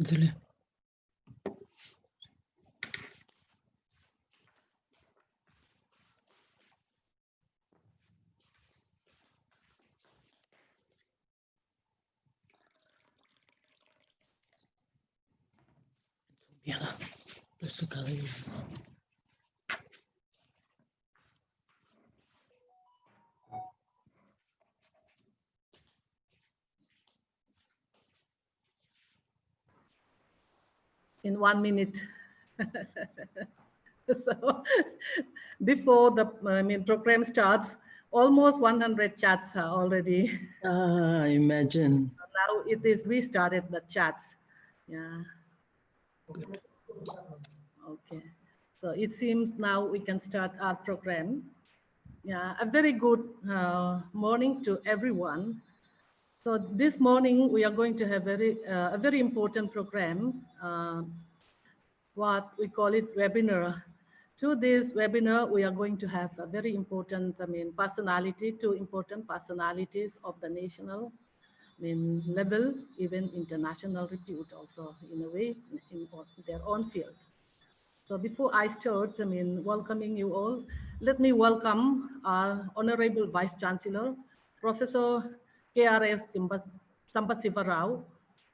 Zile. Biarlah, sekali. In 1 minute. So before the program starts, almost 100 chats are already. Imagine. Now it is, we started the chats. Yeah. Okay. So it seems now we can start our program. Yeah, a very good morning to everyone. So this morning we are going to have a very important program, what we call it webinar. To this webinar, we are going to have a very important, personality, two important personalities of the national, level, even international repute also in a way in their own field. So before I start, welcoming you all, let me welcome our Honorable Vice Chancellor, Professor KRS Sambasiva Rao,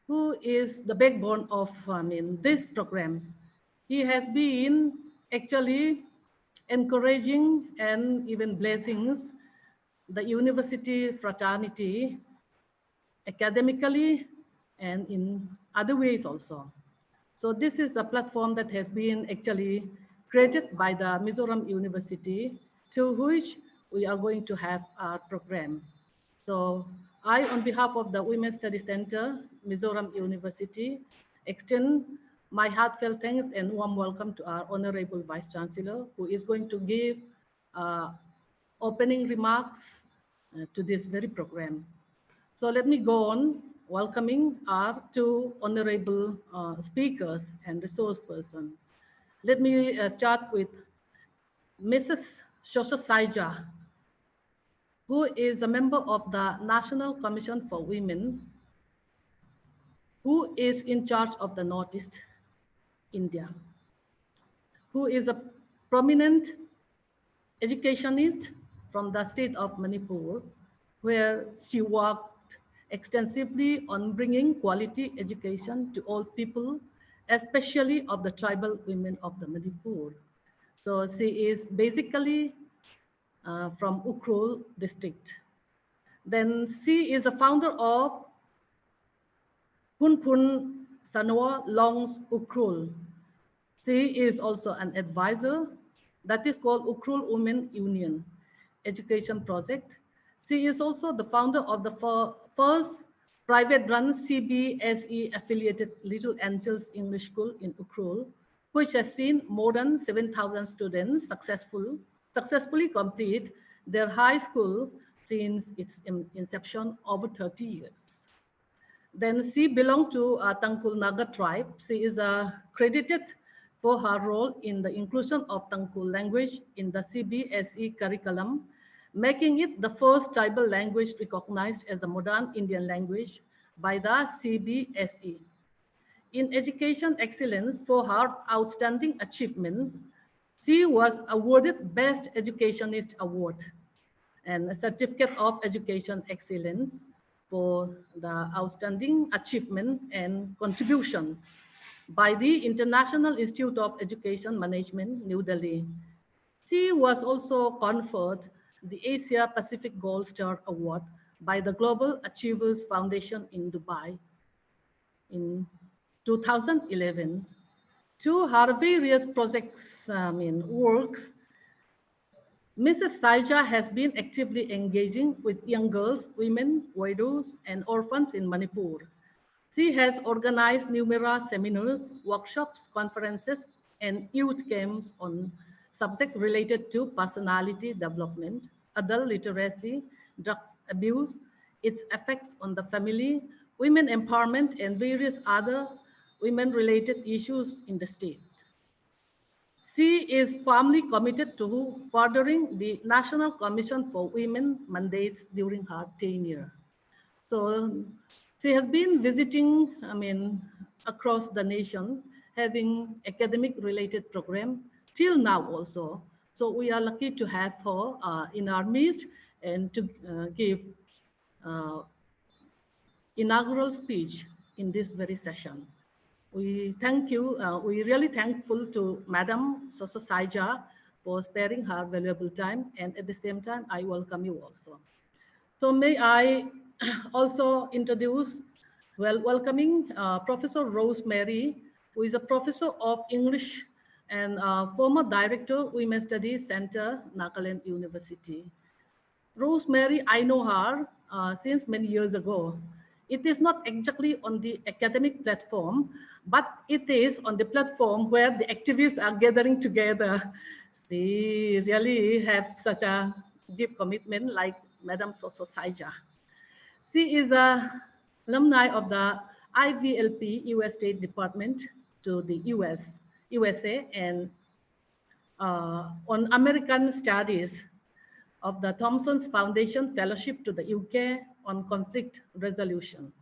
who is the backbone of this program. He has been actually encouraging and even blessings the university fraternity academically and in other ways also. So this is a platform that has been actually created by the Mizoram University, to which we are going to have our program. So I, on behalf of the Women's Study Center, Mizoram University, extend my heartfelt thanks and warm welcome to our Honorable Vice Chancellor, who is going to give opening remarks to this very program. So let me go on welcoming our two honorable speakers and resource person. Let me start with Mrs. Shosha Saija, who is a member of the National Commission for Women, who is in charge of the Northeast India, who is a prominent educationist from the state of Manipur, where she worked extensively on bringing quality education to all people, especially of the tribal women of the Manipur. So she is basically from Ukhrul district. Then she is a founder of Punpun Sanoa Longs Ukhrul. She is also an advisor that is called Ukhrul Women Union Education Project. She is also the founder of the first private-run CBSE affiliated Little Angels English School in Ukhrul, which has seen more than 7,000 students successfully complete their high school since its inception over 30 years. Then she belongs to Tangkul Naga tribe. She is credited for her role in the inclusion of Tangkul language in the CBSE curriculum, making it the first tribal language recognized as a modern Indian language by the CBSE. In education excellence for her outstanding achievement, she was awarded Best Educationist Award and a Certificate of Education Excellence for the outstanding achievement and contribution by the International Institute of Education Management, New Delhi. She was also conferred the Asia Pacific Gold Star Award by the Global Achievers Foundation in Dubai in 2011. To her various projects, works, Mrs. Saija has been actively engaging with young girls, women, widows, and orphans in Manipur. She has organized numerous seminars, workshops, conferences, and youth camps on subjects related to personality development, adult literacy, drug abuse, its effects on the family, women empowerment, and various other women-related issues in the state. She is firmly committed to furthering the National Commission for Women mandates during her tenure. So She has been visiting, across the nation, having academic related program till now also. So we are lucky to have her in our midst and to give uh, inaugural speech in this very session. We thank you, we really thankful to Madam Sosa Saija for sparing her valuable time, and at the same time, I welcome you also. So may I also introduce, well, welcoming Professor Rosemary, who is a professor of English and former director, Women's Studies Center, Nagaland University. Rosemary, I know her since many years ago. It is not exactly on the academic platform, but it is on the platform where the activists are gathering together. She really have such a deep commitment like Madam Soso Saija. She is a alumni of the IVLP US State Department to the USA, and on American Studies of the Thomson's Foundation Fellowship to the UK on Conflict Resolution.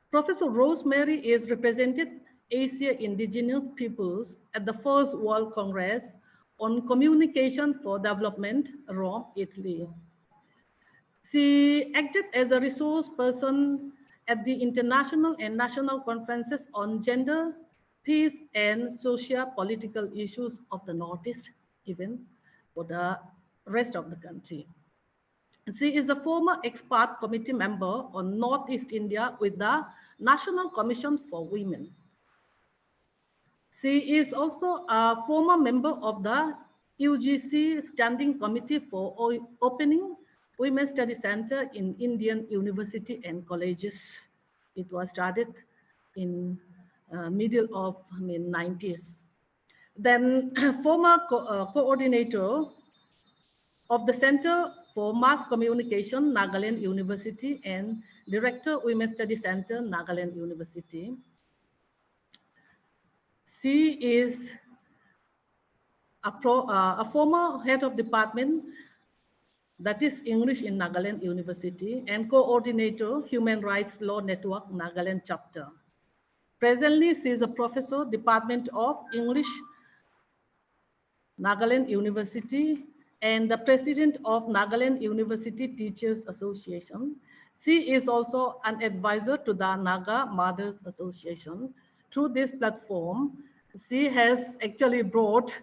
Professor Rosemary is represented Asia Indigenous Peoples at the First World Congress on Communication for Development, Rome, Italy. She acted as a resource person at the international and national conferences on gender, peace, and socio-political issues of the Northeast, even for the rest of the country. She is a former expert committee member on Northeast India with the National Commission for Women. She is also a former member of the UGC Standing Committee for Opening Women's Study Center in Indian University and colleges. It was started in middle of 90s. Then former coordinator of the Center for Mass Communication, Nagaland University, and Director, Women's Study Center, Nagaland University. She is a former head of department, that is English in Nagaland University, and coordinator, Human Rights Law Network, Nagaland chapter. Presently, she is a professor, Department of English, Nagaland University, and the president of Nagaland University Teachers Association. She is also an advisor to the Naga Mothers Association. Through this platform, she has actually brought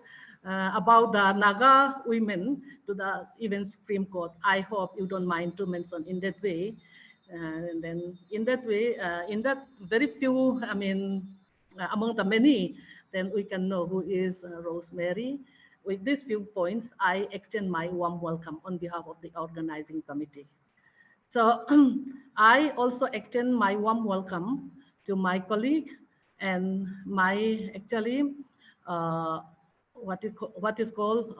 about the Naga women to the even Supreme Court. I hope you don't mind to mention in that way. And then in that way, in that very few, among the many, then we can know who is Rosemary. With these few points, I extend my warm welcome on behalf of the organizing committee. So I also extend my warm welcome to my colleague and my actually what is called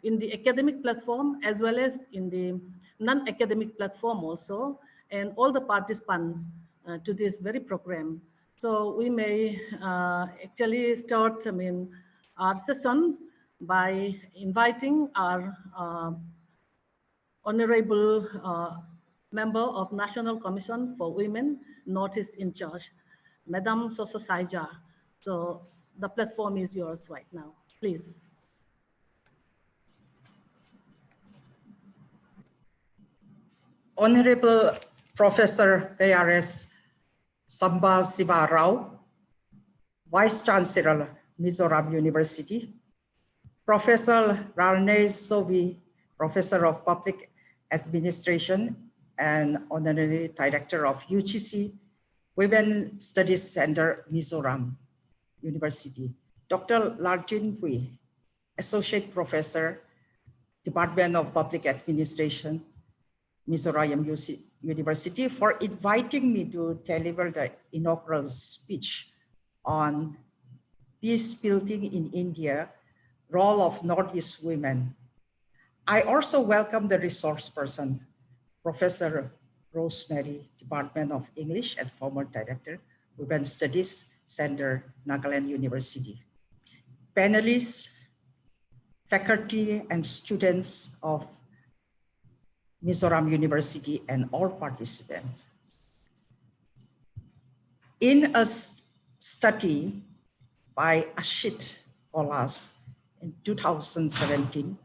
in the academic platform as well as in the non-academic platform also, and all the participants to this very program. So we may actually start, our session by inviting our honorable member of National Commission for Women, Northeast in charge, Madam Soso Saija. So the platform is yours right now, please. Honorable Professor KRS Samba Siva Rao, Vice Chancellor, Mizoram University, Professor Ralne Sovi, Professor of Public Administration and Honorary Director of UGC Women Studies Center, Mizoram University, Dr. Larjun Pui, Associate Professor, Department of Public Administration, Mizoram University, for inviting me to deliver the inaugural speech on peace building in India, role of Northeast women. I also welcome the resource person, Professor Rosemary, Department of English and former Director, Women's Studies Center, Nagaland University. Panelists, faculty and students of Mizoram University, and all participants. In a study by Ashit Kolas in 2017,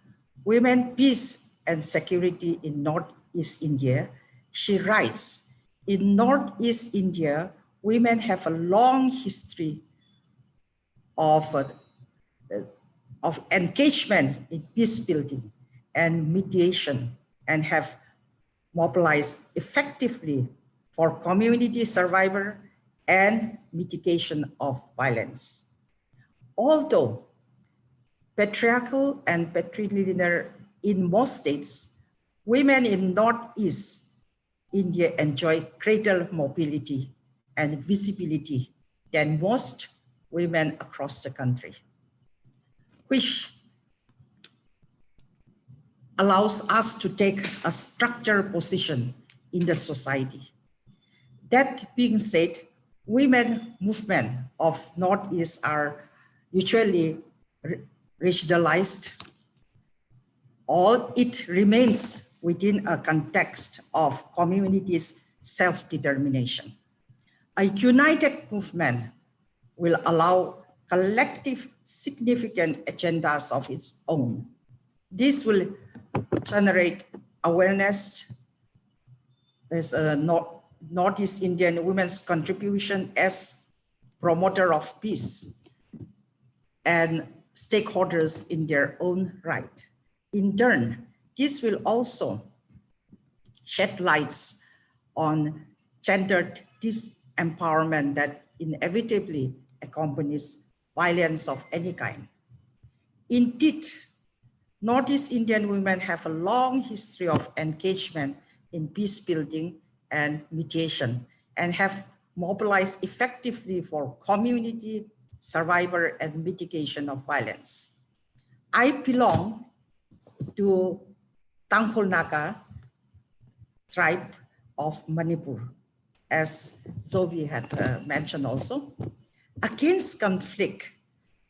Women, Peace and Security in Northeast India, she writes, in Northeast India, women have a long history of engagement in peace building and mediation, and have mobilized effectively for community survival and mitigation of violence. Although patriarchal and patrilineal in most states, women in Northeast India enjoy greater mobility and visibility than most women across the country, which allows us to take a structured position in the society. That being said, women movement of Northeast are usually regionalized, or it remains within a context of communities' self-determination. A united movement will allow collective significant agendas of its own. This will generate awareness. There's a Northeast Indian women's contribution as promoter of peace and stakeholders in their own right. In turn, this will also shed lights on gendered disempowerment that inevitably accompanies violence of any kind. Indeed, Northeast Indian women have a long history of engagement in peace building and mediation, and have mobilized effectively for community survival and mitigation of violence. I belong to Tangkhul Naga tribe of Manipur, as Zoe had mentioned also. Against conflict,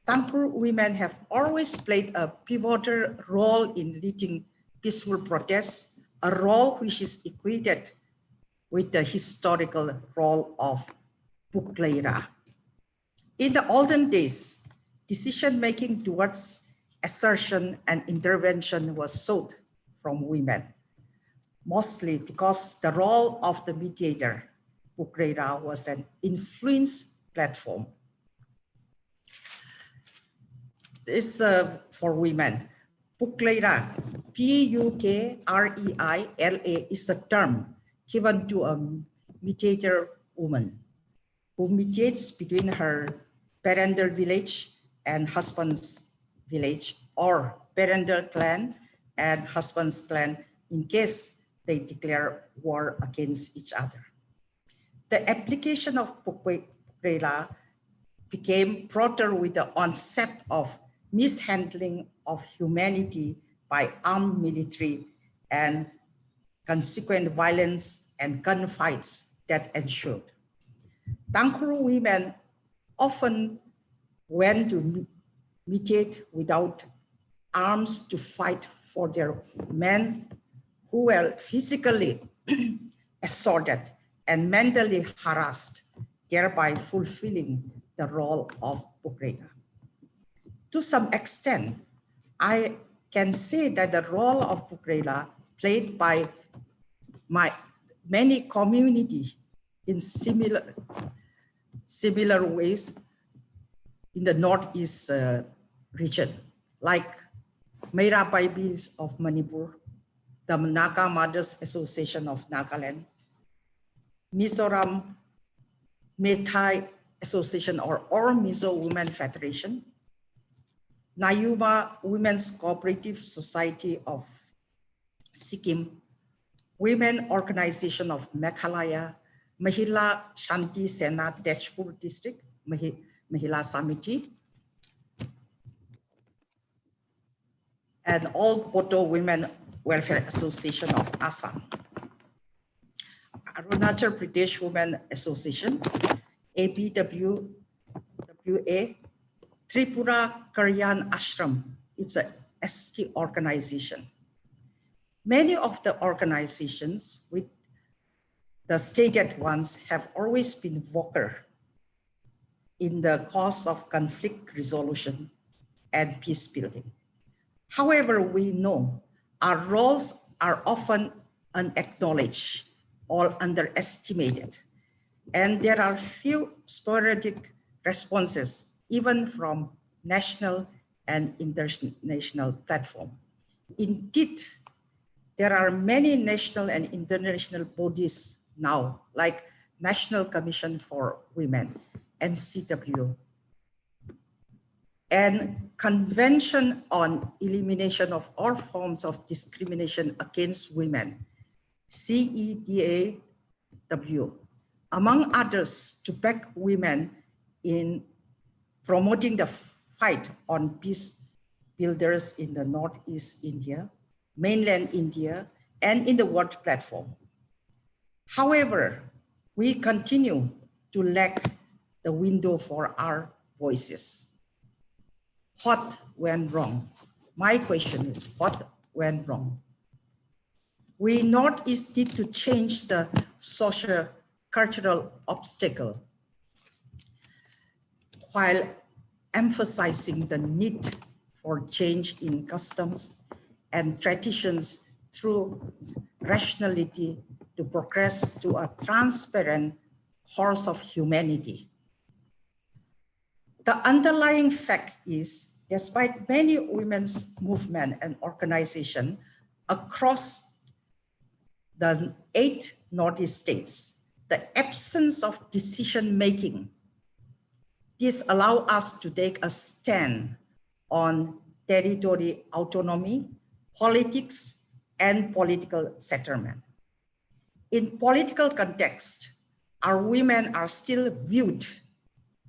Tangkhul women have always played a pivotal role in leading peaceful protests, a role which is equated with the historical role of Pukleira. In the olden days, decision-making towards assertion and intervention was sought from women, mostly because the role of the mediator, Pukleira, was an influence platform. This for women. Pukleira, P-U-K-R-E-I-L-A, is a term given to a mediator woman who mediates between her parental village and husband's village, or parental clan and husband's clan, in case they declare war against each other. The application of Pukleira became broader with the onset of mishandling of humanity by armed military and consequent violence and gunfights that ensued. Tangkhul women often went to mediate without arms to fight for their men who were physically assaulted and mentally harassed, thereby fulfilling the role of Pukleira. To some extent, I can say that the role of Pukleira played by many communities in similar ways in the Northeast region, like Meira Baibis of Manipur, the Naga Mothers Association of Nagaland, Mizoram Meithai Association or Mizo Women Federation, Nayuma Women's Cooperative Society of Sikkim, Women Organization of Meghalaya, Mahila Shanti Sena Tezpur District, Mahila Samiti, and All Poto Women Welfare Association of Assam, Arunachal Pradesh Women Association, APWA, Tripura Karyan Ashram. It's a ST organization. Many of the organizations, with the stated ones, have always been vocal in the cause of conflict resolution and peace building. However, we know our roles are often unacknowledged or underestimated, and there are few sporadic responses, even from national and international platforms. Indeed, there are many national and international bodies now, like National Commission for Women, NCW, and Convention on Elimination of All Forms of Discrimination Against Women, CEDAW, among others, to back women in promoting the fight on peace builders in the Northeast India, mainland India, and in the world platform. However, we continue to lack the window for our voices. What went wrong? My question is, what went wrong? We Northeast need to change the social cultural obstacle while emphasizing the need for change in customs and traditions through rationality to progress to a transparent course of humanity. The underlying fact is, despite many women's movement and organization across the 8 Northeast states, the absence of decision-making, this allows us to take a stand on territory autonomy, politics, and political settlement. In political context, our women are still viewed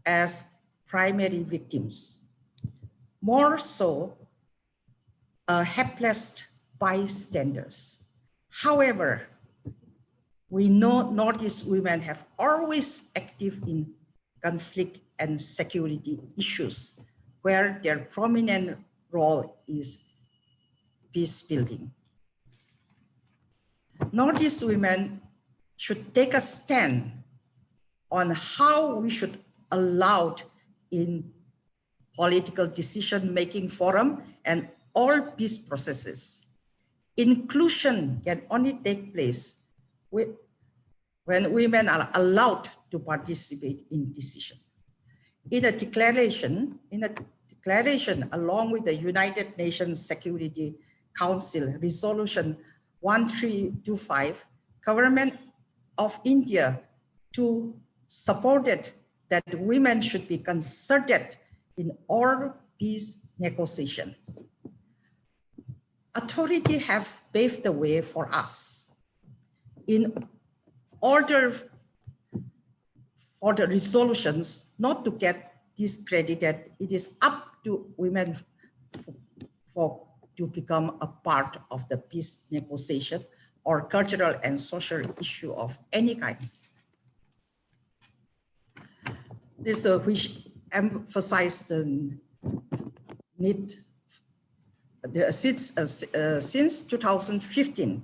as primary victims, more so helpless bystanders. However, we know Northeast women have always active in conflict and security issues, where their prominent role is peace building. Northeast women should take a stand on how we should allow in political decision-making forum and all peace processes. Inclusion can only take place when women are allowed to participate in decision. In a declaration along with the United Nations Security Council Resolution 1325, Government of India too supported that women should be consulted in all peace negotiation. Authority have paved the way for us. In order for the resolutions not to get discredited, it is up to women to become a part of the peace negotiation or cultural and social issue of any kind. This which emphasizes the need. Since 2015,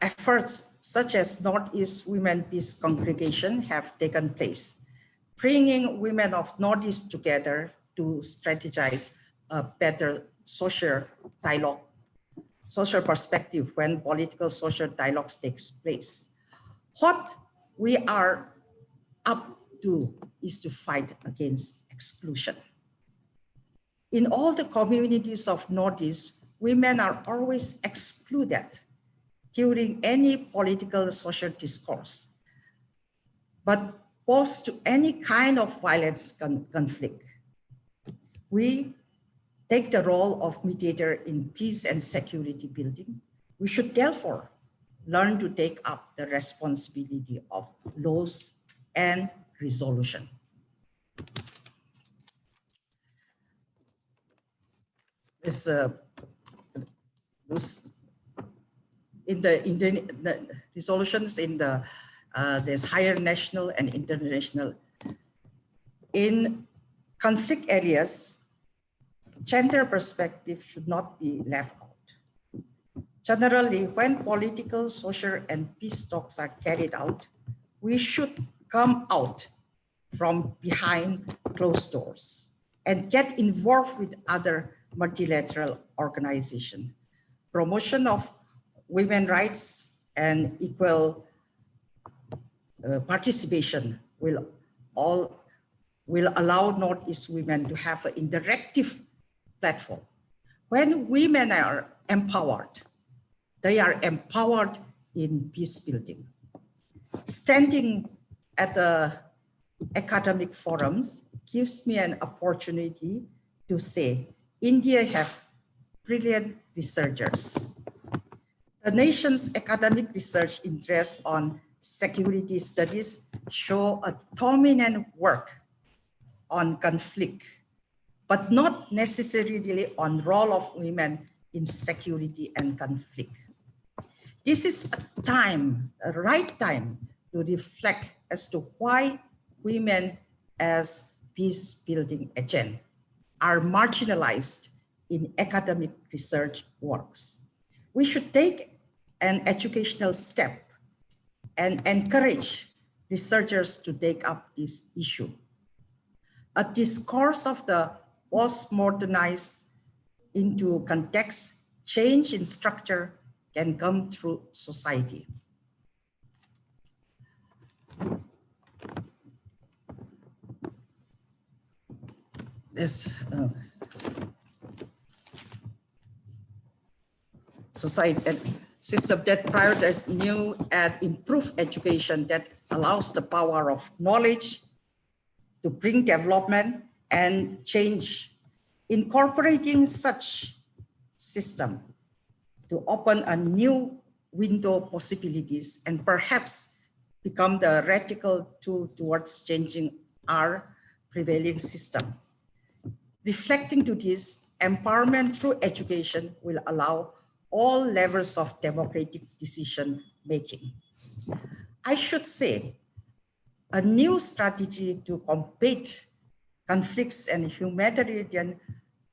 efforts such as Northeast Women Peace Congregation have taken place, bringing women of Northeast together to strategize a better social dialogue, social perspective when political social dialogues takes place. What we are up to is to fight against exclusion. In all the communities of Northeast, women are always excluded during any political social discourse, but posed to any kind of violence conflict. We take the role of mediator in peace and security building. We should therefore learn to take up the responsibility of laws and resolution. In the resolutions in the there's higher national and international. In conflict areas, gender perspective should not be left out. Generally, when political, social, and peace talks are carried out, we should come out from behind closed doors and get involved with other multilateral organizations. Promotion of women's rights and equal participation will allow Northeast women to have an interactive platform. When women are empowered, they are empowered in peace building. Standing at the academic forums gives me an opportunity to say, India have brilliant researchers. The nation's academic research interest on security studies show a dominant work on conflict, but not necessarily on role of women in security and conflict. This is a right time to reflect as to why women as peace building agents are marginalized in academic research works. We should take an educational step and encourage researchers to take up this issue. A discourse of the postmodernized into context, change in structure can come through society. This society and system that prioritize new and improved education that allows the power of knowledge to bring development and change, incorporating such system to open a new window possibilities and perhaps become the radical tool towards changing our prevailing system. Reflecting to this, empowerment through education will allow all levels of democratic decision making. I should say, a new strategy to combat conflicts and humanitarian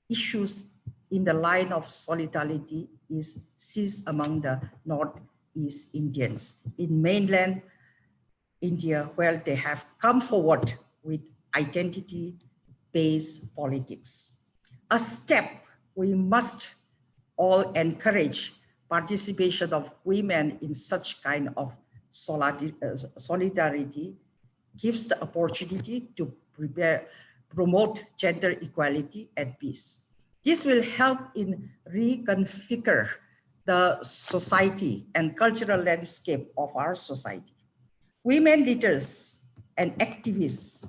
issues in the line of solidarity is seized among the Northeast Indians in mainland India, where they have come forward with identity-based politics. A step we must all encourage participation of women in such kind of solidarity gives the opportunity to promote gender equality and peace. This will help in reconfigure the society and cultural landscape of our society. Women leaders and activists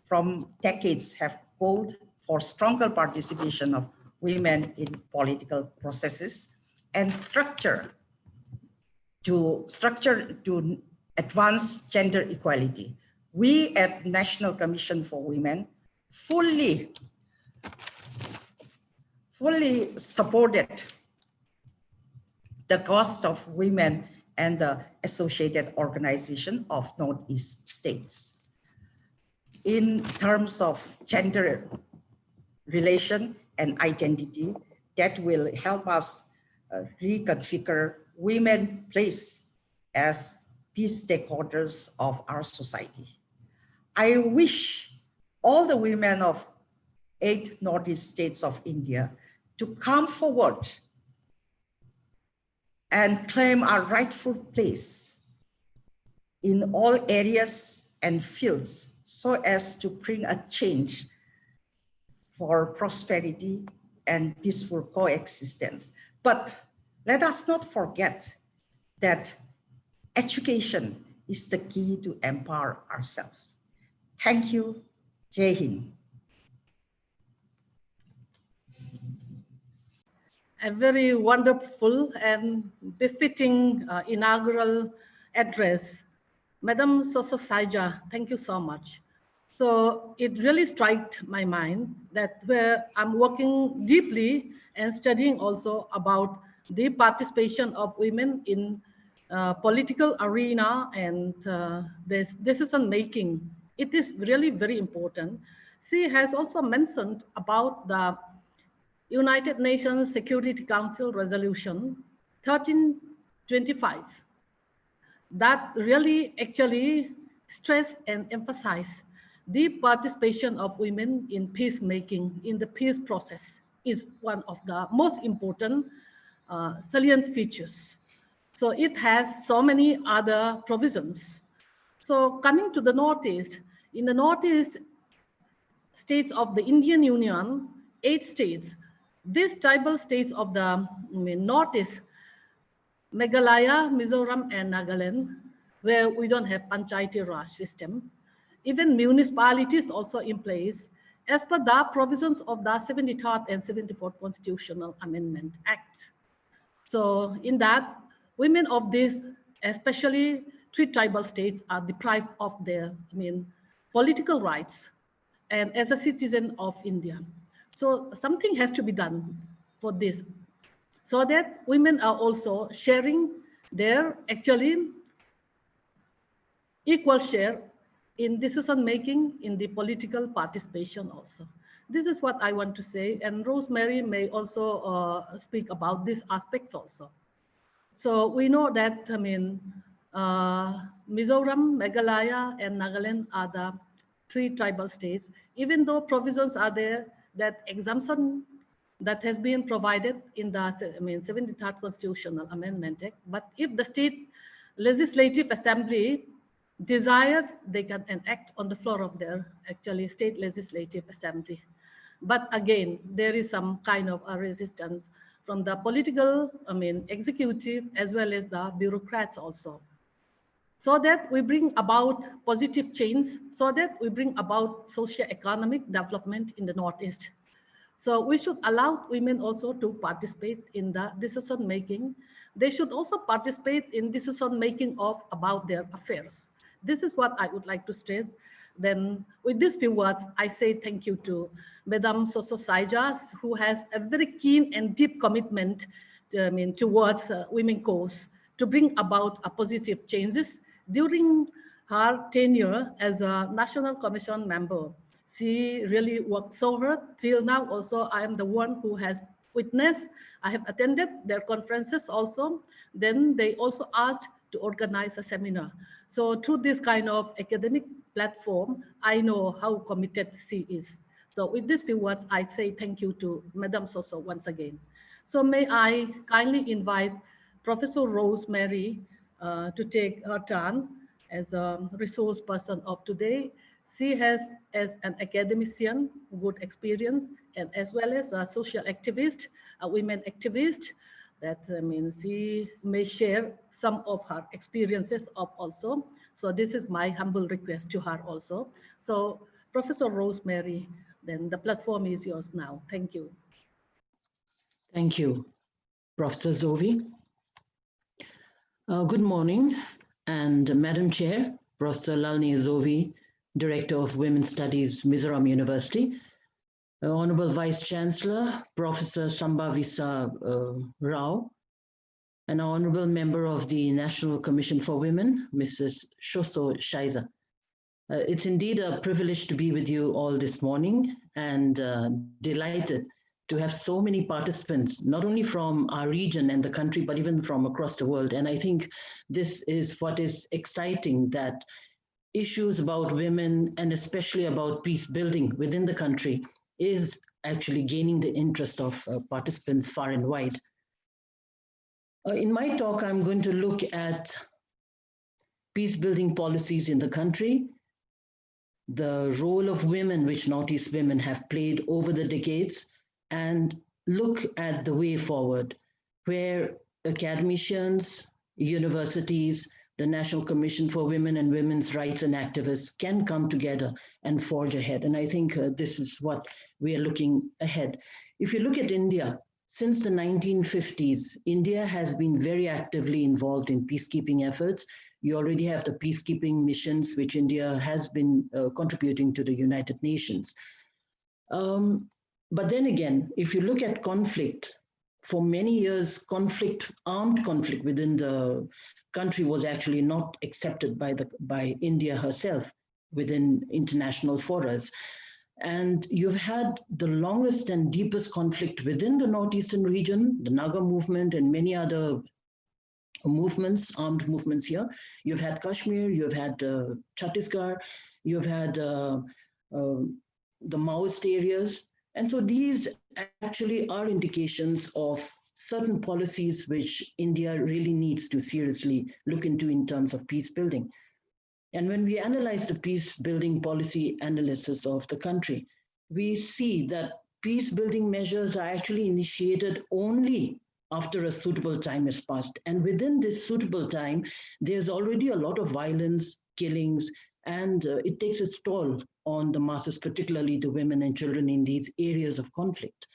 from decades have called for stronger participation of women in political processes and structure to advance gender equality. We at National Commission for Women fully supported the cause of women and the associated organization of Northeast states. In terms of gender relation and identity, that will help us reconfigure women's place as peace stakeholders of our society. I wish all the women of 8 Northeast states of India to come forward and claim our rightful place in all areas and fields so as to bring a change for prosperity and peaceful coexistence. But let us not forget that education is the key to empower ourselves. Thank you. Jai Hind. A very wonderful and befitting inaugural address. Madam Sosa Saija, thank you so much. So it really struck my mind that where I'm working deeply and studying also about the participation of women in political arena and this decision making. It is really very important. She has also mentioned about the United Nations Security Council Resolution 1325 that really actually stress and emphasize the participation of women in peacemaking, in the peace process, is one of the most important salient features. So it has so many other provisions. So coming to the Northeast, in the Northeast states of the Indian Union, 8 states, these tribal states of the Northeast, Meghalaya, Mizoram, and Nagaland, where we don't have Panchayati Raj system. Even municipalities also in place as per the provisions of the 73rd and 74th Constitutional Amendment Act. So in that, women of these, especially 3 tribal states, are deprived of their, political rights and as a citizen of India. So something has to be done for this, so that women are also sharing their actually equal share in decision making, in the political participation also. This is what I want to say, and Rosemary may also speak about these aspects also. So we know that, Mizoram, Meghalaya, and Nagaland are the 3 tribal states, even though provisions are there that exemption that has been provided in the 73rd Constitutional Amendment Act. But if the state legislative assembly desired, they can enact on the floor of their actually state legislative assembly. But again, there is some kind of a resistance from the political, executive, as well as the bureaucrats also. So that we bring about positive change, so that we bring about socio-economic development in the Northeast. So we should allow women also to participate in the decision making. They should also participate in decision making of about their affairs. This is what I would like to stress. Then with these few words, I say thank you to Madam Soso Saija, who has a very keen and deep commitment towards women cause to bring about a positive changes during her tenure as a National Commission member. She really worked so hard. Till now also, I am the one who has witnessed. I have attended their conferences also. Then they also asked to organize a seminar. So through this kind of academic platform, I know how committed she is. So with these few words, I say thank you to Madam Soso once again. So may I kindly invite Professor Rosemary to take her turn as a resource person of today. She has, as an academician, good experience, and as well as a social activist, a women activist, that she may share some of her experiences of also. So this is my humble request to her also. So Professor Rosemary, then the platform is yours now. Thank you. Thank you, Professor Zovi. Good morning, and Madam Chair, Professor Lalni Zovi, Director of Women's Studies, Mizoram University, Honorable Vice Chancellor, Professor Sambhavisa Rao, an Honorable Member of the National Commission for Women, Mrs. Soso Saija. It's indeed a privilege to be with you all this morning, and delighted to have so many participants, not only from our region and the country, but even from across the world. And I think this is what is exciting, that issues about women and especially about peace building within the country is actually gaining the interest of participants far and wide. In my talk, I'm going to look at peace building policies in the country, the role of women which Northeast women have played over the decades, and look at the way forward, where academicians, universities, the National Commission for Women and Women's Rights and activists can come together and forge ahead. And I think this is what we are looking ahead. If you look at India, since the 1950s, India has been very actively involved in peacekeeping efforts. You already have the peacekeeping missions, which India has been contributing to the United Nations. But then again, if you look at conflict, for many years, armed conflict within the country was actually not accepted by India herself within international forums. And you've had the longest and deepest conflict within the Northeastern region, the Naga movement and many other movements, armed movements here. You've had Kashmir, you've had Chhattisgarh, you've had the Maoist areas. And so these actually are indications of certain policies which India really needs to seriously look into in terms of peace building. And when we analyze the peace building policy analysis of the country, we see that peace building measures are actually initiated only after a suitable time has passed. And within this suitable time, there's already a lot of violence, killings, and it takes its toll on the masses, particularly the women and children in these areas of conflict.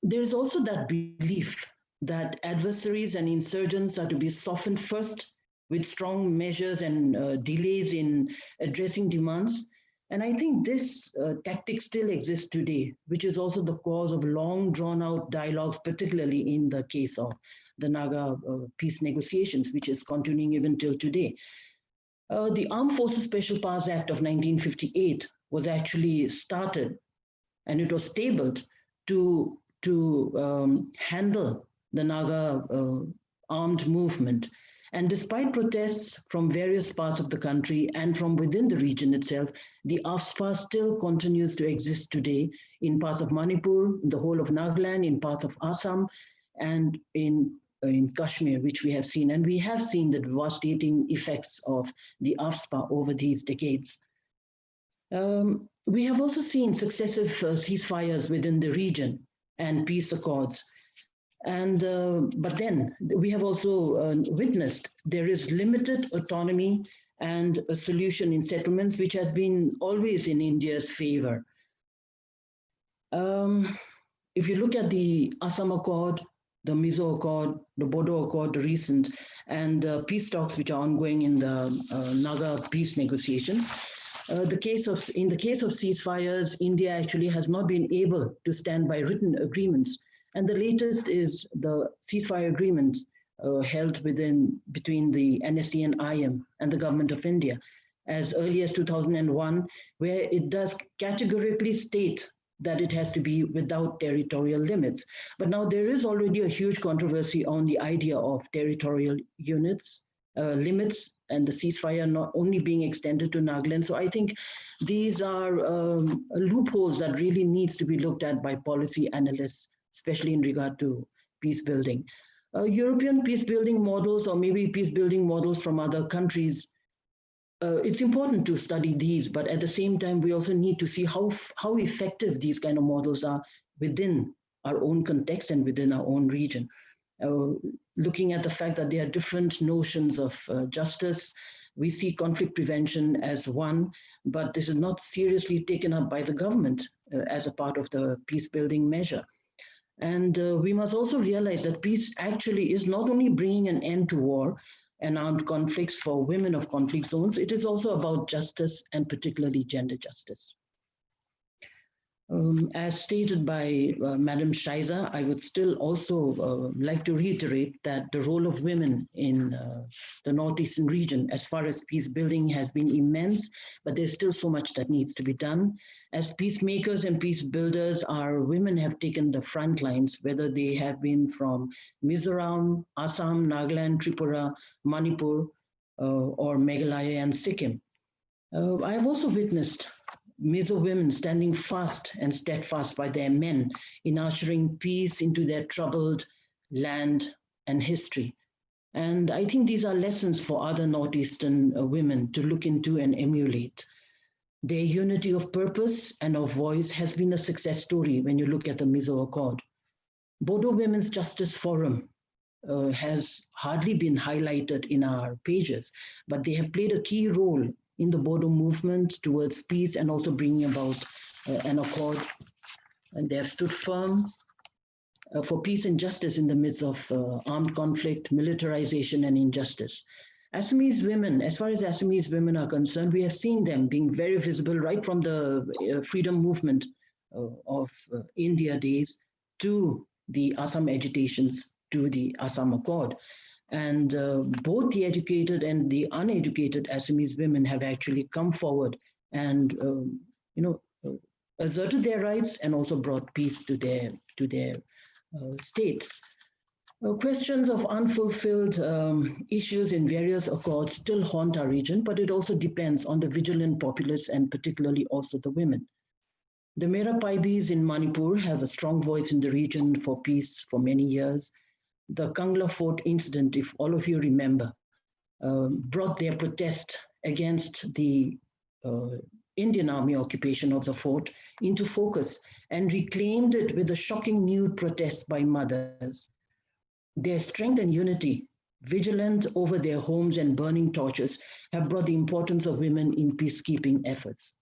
There's also that belief that adversaries and insurgents are to be softened first with strong measures and delays in addressing demands. And I think this tactic still exists today, which is also the cause of long drawn out dialogues, particularly in the case of the Naga peace negotiations, which is continuing even till today. The Armed Forces Special Powers Act of 1958 was actually started and it was tabled to handle the Naga armed movement. And despite protests from various parts of the country and from within the region itself, the AFSPA still continues to exist today in parts of Manipur, in the whole of Nagaland, in parts of Assam, and in Kashmir, which we have seen. And we have seen the devastating effects of the AFSPA over these decades. We have also seen successive ceasefires within the region and peace accords. And but then we have also witnessed there is limited autonomy and a solution in settlements, which has been always in India's favor. If you look at the Assam Accord, the Mizo Accord, the Bodo Accord, the recent, and peace talks which are ongoing in the Naga peace negotiations, in the case of ceasefires, India actually has not been able to stand by written agreements. And the latest is the ceasefire agreement held between the NSC and IM and the government of India as early as 2001, where it does categorically state that it has to be without territorial limits. But now there is already a huge controversy on the idea of territorial limits, and the ceasefire not only being extended to Nagaland. So I think these are loopholes that really needs to be looked at by policy analysts, especially in regard to peace building. European peace building models, or maybe peace building models from other countries, it's important to study these, but at the same time, we also need to see how effective these kind of models are within our own context and within our own region. Looking at the fact that there are different notions of justice, we see conflict prevention as one, but this is not seriously taken up by the government as a part of the peace building measure. And we must also realize that peace actually is not only bringing an end to war and armed conflicts for women of conflict zones, it is also about justice and particularly gender justice. As stated by Madam Shaiza, I would still also like to reiterate that the role of women in the Northeastern region, as far as peace building, has been immense, but there's still so much that needs to be done. As peacemakers and peace builders, our women have taken the front lines, whether they have been from Mizoram, Assam, Nagaland, Tripura, Manipur, or Meghalaya and Sikkim. I have also witnessed Mizo women standing fast and steadfast by their men in ushering peace into their troubled land and history. And I think these are lessons for other Northeastern women to look into and emulate. Their unity of purpose and of voice has been a success story when you look at the Mizo Accord. Bodo Women's Justice Forum has hardly been highlighted in our pages, but they have played a key role in the Bodo movement towards peace and also bringing about an accord. And they have stood firm for peace and justice in the midst of armed conflict, militarization, and injustice. Assamese women, as far as Assamese women are concerned, we have seen them being very visible right from the freedom movement of India days to the Assam agitations, to the Assam Accord. And both the educated and the uneducated Assamese women have actually come forward and asserted their rights and also brought peace to their state. Questions of unfulfilled issues in various accords still haunt our region, but it also depends on the vigilant populace and particularly also the women. The Mera Paibis in Manipur have a strong voice in the region for peace for many years. The Kangla Fort incident, if all of you remember, brought their protest against the uh, Indian Army occupation of the fort into focus and reclaimed it with a shocking nude protest by mothers. Their strength and unity, vigilant over their homes and burning torches, have brought the importance of women in peacekeeping efforts.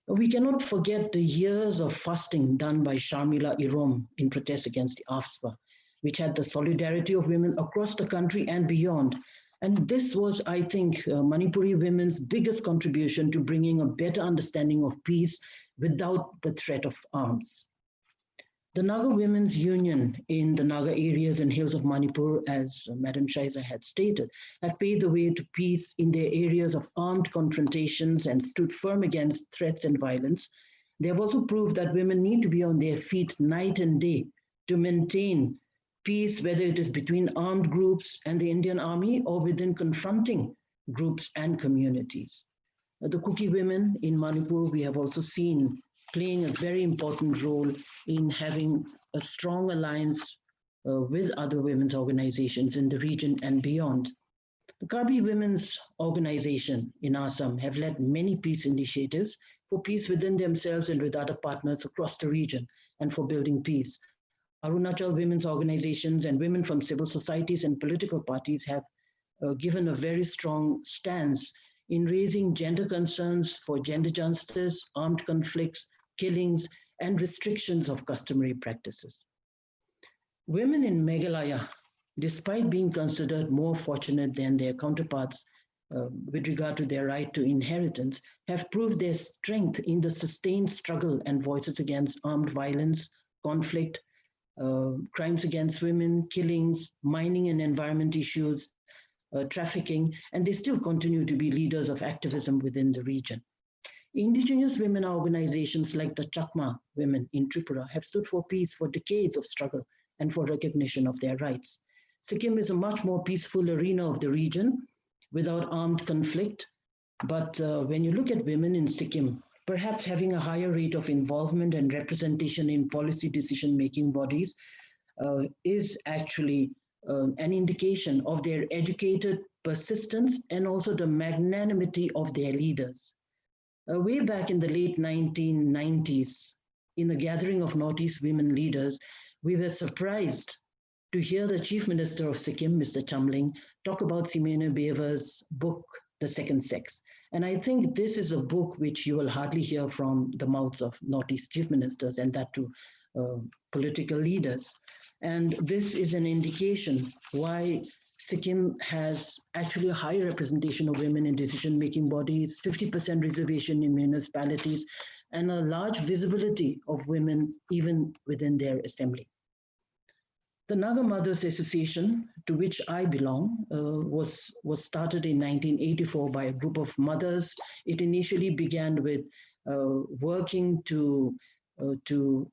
We cannot forget the years of fasting done by Sharmila Irom in protest against the AFSPA, which had the solidarity of women across the country and beyond. And this was, I think, Manipuri women's biggest contribution to bringing a better understanding of peace without the threat of arms. The Naga Women's Union in the Naga areas and hills of Manipur, as Madam Shaiza had stated, have paved the way to peace in their areas of armed confrontations and stood firm against threats and violence. They have also proved that women need to be on their feet night and day to maintain peace, whether it is between armed groups and the Indian Army or within confronting groups and communities. The Kuki women in Manipur, we have also seen playing a very important role in having a strong alliance with other women's organizations in the region and beyond. The Karbi Women's Organization in Assam have led many peace initiatives for peace within themselves and with other partners across the region and for building peace. Arunachal women's organizations and women from civil societies and political parties have given a very strong stance in raising gender concerns for gender justice, armed conflicts, killings, and restrictions of customary practices. Women in Meghalaya, despite being considered more fortunate than their counterparts with regard to their right to inheritance, have proved their strength in the sustained struggle and voices against armed violence, conflict, crimes against women, killings, mining and environment issues, trafficking, and they still continue to be leaders of activism within the region. Indigenous women organizations like the Chakma women in Tripura have stood for peace for decades of struggle and for recognition of their rights. Sikkim is a much more peaceful arena of the region without armed conflict. But when you look at women in Sikkim, perhaps having a higher rate of involvement and representation in policy decision-making bodies is actually an indication of their educated persistence and also the magnanimity of their leaders. Way back in the late 1990s, in the gathering of Northeast women leaders, we were surprised to hear the Chief Minister of Sikkim, Mr. Chamling, talk about Simone Beva's book, The Second Sex. And I think this is a book which you will hardly hear from the mouths of Northeast chief ministers, and that to political leaders. And this is an indication why Sikkim has actually a higher representation of women in decision-making bodies, 50% reservation in municipalities, and a large visibility of women even within their assembly. The Naga Mothers Association, to which I belong, was started in 1984 by a group of mothers. It initially began with working to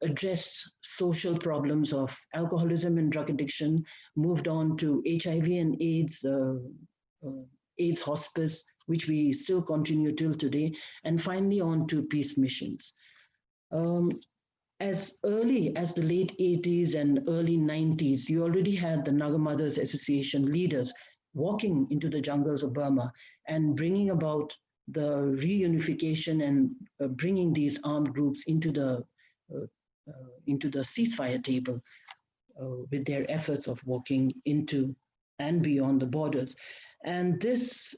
address social problems of alcoholism and drug addiction, moved on to HIV and AIDS, AIDS hospice, which we still continue till today, and finally on to peace missions. As early as the late 80s and early 90s, you already had the Naga Mothers Association leaders walking into the jungles of Burma and bringing about the reunification and bringing these armed groups into the ceasefire table with their efforts of walking into and beyond the borders. And this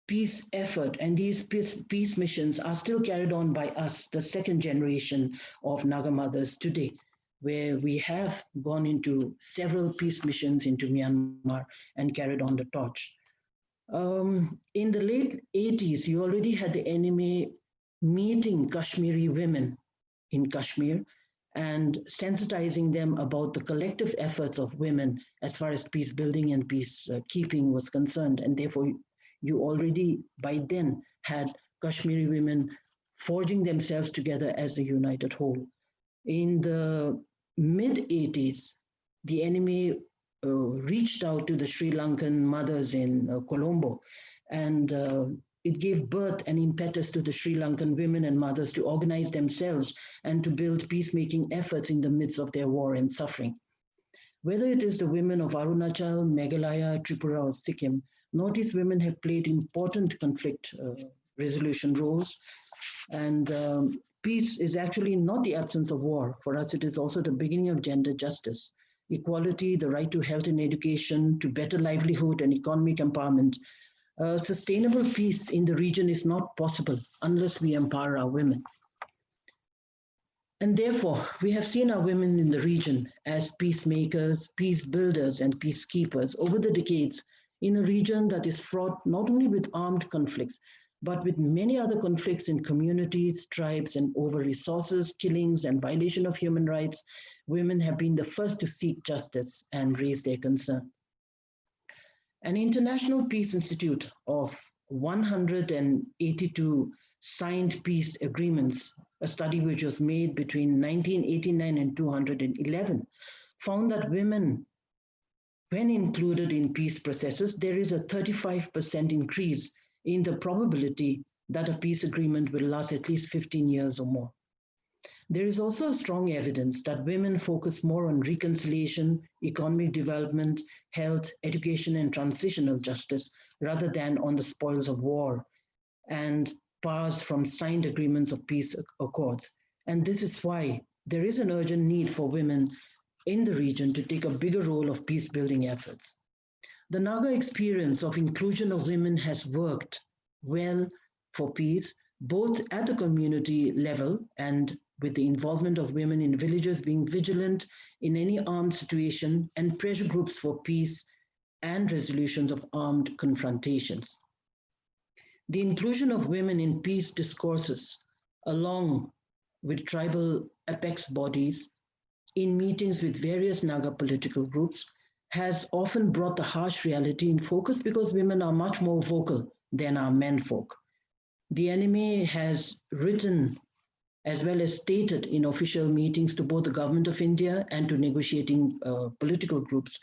peace effort and these peace missions are still carried on by us, the second generation of Naga mothers today, where we have gone into several peace missions into Myanmar and carried on the torch. In the late 80s, you already had the enemy meeting Kashmiri women in Kashmir and sensitizing them about the collective efforts of women as far as peace building and peace keeping was concerned. And therefore, you already by then had Kashmiri women forging themselves together as a united whole. In the mid 80s, the enemy reached out to the Sri Lankan mothers in Colombo, and it gave birth and impetus to the Sri Lankan women and mothers to organize themselves and to build peacemaking efforts in the midst of their war and suffering. Whether it is the women of Arunachal, Meghalaya, Tripura, or Sikkim, Northeast women have played important conflict resolution roles. And peace is actually not the absence of war. For us, it is also the beginning of gender justice, equality, the right to health and education, to better livelihood and economic empowerment. Sustainable peace in the region is not possible unless we empower our women. And therefore, we have seen our women in the region as peacemakers, peace builders, and peacekeepers over the decades in a region that is fraught not only with armed conflicts, but with many other conflicts in communities, tribes, and over resources, killings, and violation of human rights. Women have been the first to seek justice and raise their concerns. An International Peace Institute of 182 signed peace agreements, a study which was made between 1989 and 211, found that women, when included in peace processes, there is a 35% increase in the probability that a peace agreement will last at least 15 years or more. There is also strong evidence that women focus more on reconciliation, economic development, health, education, and transitional justice, rather than on the spoils of war and powers from signed agreements of peace accords. And this is why there is an urgent need for women in the region to take a bigger role of peace-building efforts. The Naga experience of inclusion of women has worked well for peace, both at the community level and with the involvement of women in villages being vigilant in any armed situation and pressure groups for peace and resolutions of armed confrontations. The inclusion of women in peace discourses, along with tribal apex bodies, in meetings with various Naga political groups, has often brought the harsh reality in focus because women are much more vocal than our menfolk. The enemy has written as well as stated in official meetings to both the government of India and to negotiating political groups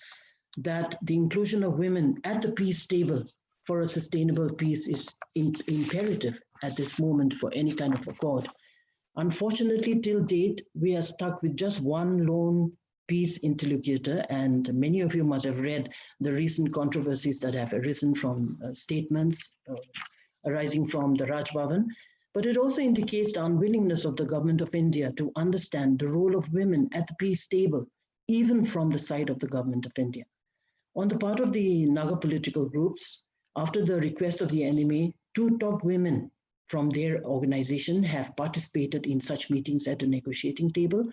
that the inclusion of women at the peace table for a sustainable peace is imperative at this moment for any kind of accord. Unfortunately, till date, we are stuck with just one lone peace interlocutor, and many of you must have read the recent controversies that have arisen from statements arising from the Raj Bhavan. But it also indicates the unwillingness of the government of India to understand the role of women at the peace table, even from the side of the government of India. On the part of the Naga political groups, after the request of the enemy, 2 top women from their organization have participated in such meetings at the negotiating table.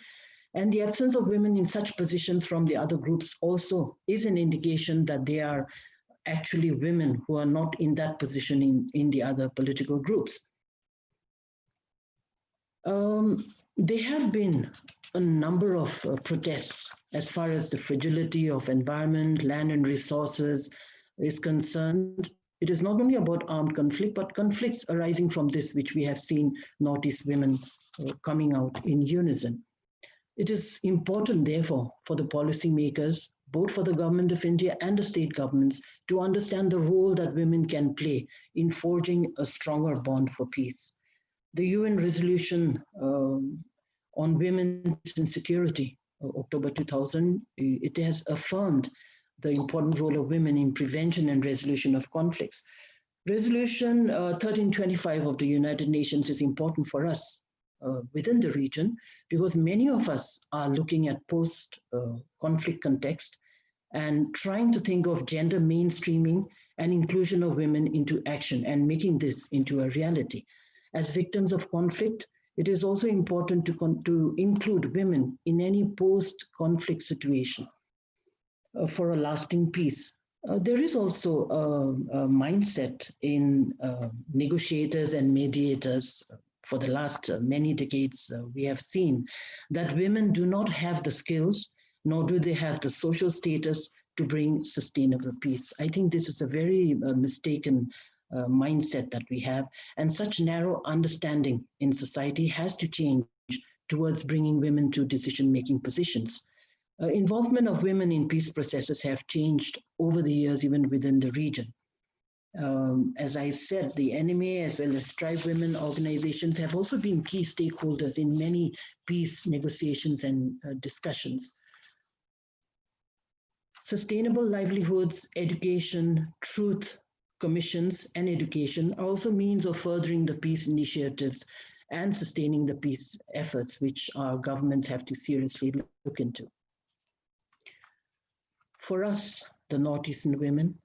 And the absence of women in such positions from the other groups also is an indication that they are actually women who are not in that position in the other political groups. There have been a number of protests as far as the fragility of environment, land and resources is concerned. It is not only about armed conflict, but conflicts arising from this, which we have seen Northeast women coming out in unison. It is important, therefore, for the policymakers, both for the government of India and the state governments, to understand the role that women can play in forging a stronger bond for peace. The UN resolution on women and security, October 2000, it has affirmed the important role of women in prevention and resolution of conflicts. Resolution 1325 of the United Nations is important for us within the region because many of us are looking at post-conflict context and trying to think of gender mainstreaming and inclusion of women into action and making this into a reality. As victims of conflict, it is also important to include women in any post-conflict situation for a lasting peace. There is also a mindset in negotiators and mediators. For the last many decades, we have seen that women do not have the skills, nor do they have the social status to bring sustainable peace. I think this is a very mistaken mindset that we have, and such narrow understanding in society has to change towards bringing women to decision-making positions. Involvement of women in peace processes have changed over the years, even within the region. As I said, the NMA as well as tribe women organizations have also been key stakeholders in many peace negotiations and discussions. Sustainable livelihoods, education, truth commissions, and education are also means of furthering the peace initiatives and sustaining the peace efforts, which our governments have to seriously look into. For us, the Northeastern women,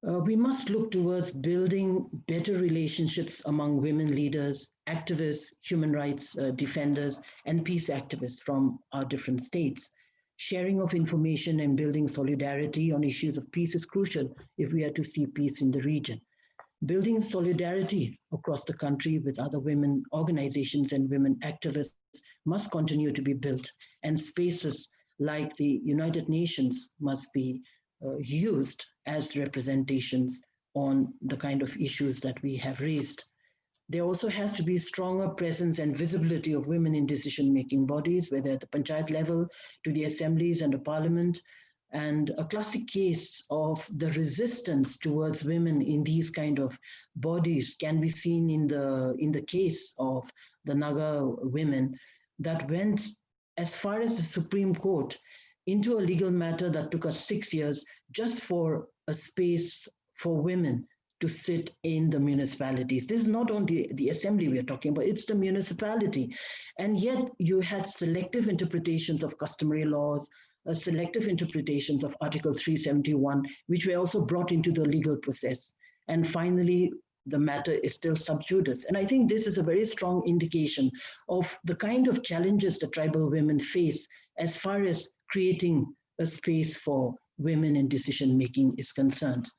we must look towards building better relationships among women leaders, activists, human rights defenders, and peace activists from our different states. Sharing of information and building solidarity on issues of peace is crucial if we are to see peace in the region. Building solidarity across the country with other women organizations and women activists must continue to be built, and spaces like the United Nations must be used as representations on the kind of issues that we have raised. There also has to be stronger presence and visibility of women in decision-making bodies, whether at the panchayat level, to the assemblies and the parliament. And a classic case of the resistance towards women in these kind of bodies can be seen in the case of the Naga women that went as far as the Supreme Court into a legal matter that took us 6 years just for a space for women to sit in the municipalities. This is not only the assembly we are talking about, it's the municipality. And yet you had selective interpretations of customary laws, selective interpretations of Article 371, which were also brought into the legal process. And finally, the matter is still sub judice. And I think this is a very strong indication of the kind of challenges that tribal women face as far as creating a space for women in decision-making is concerned.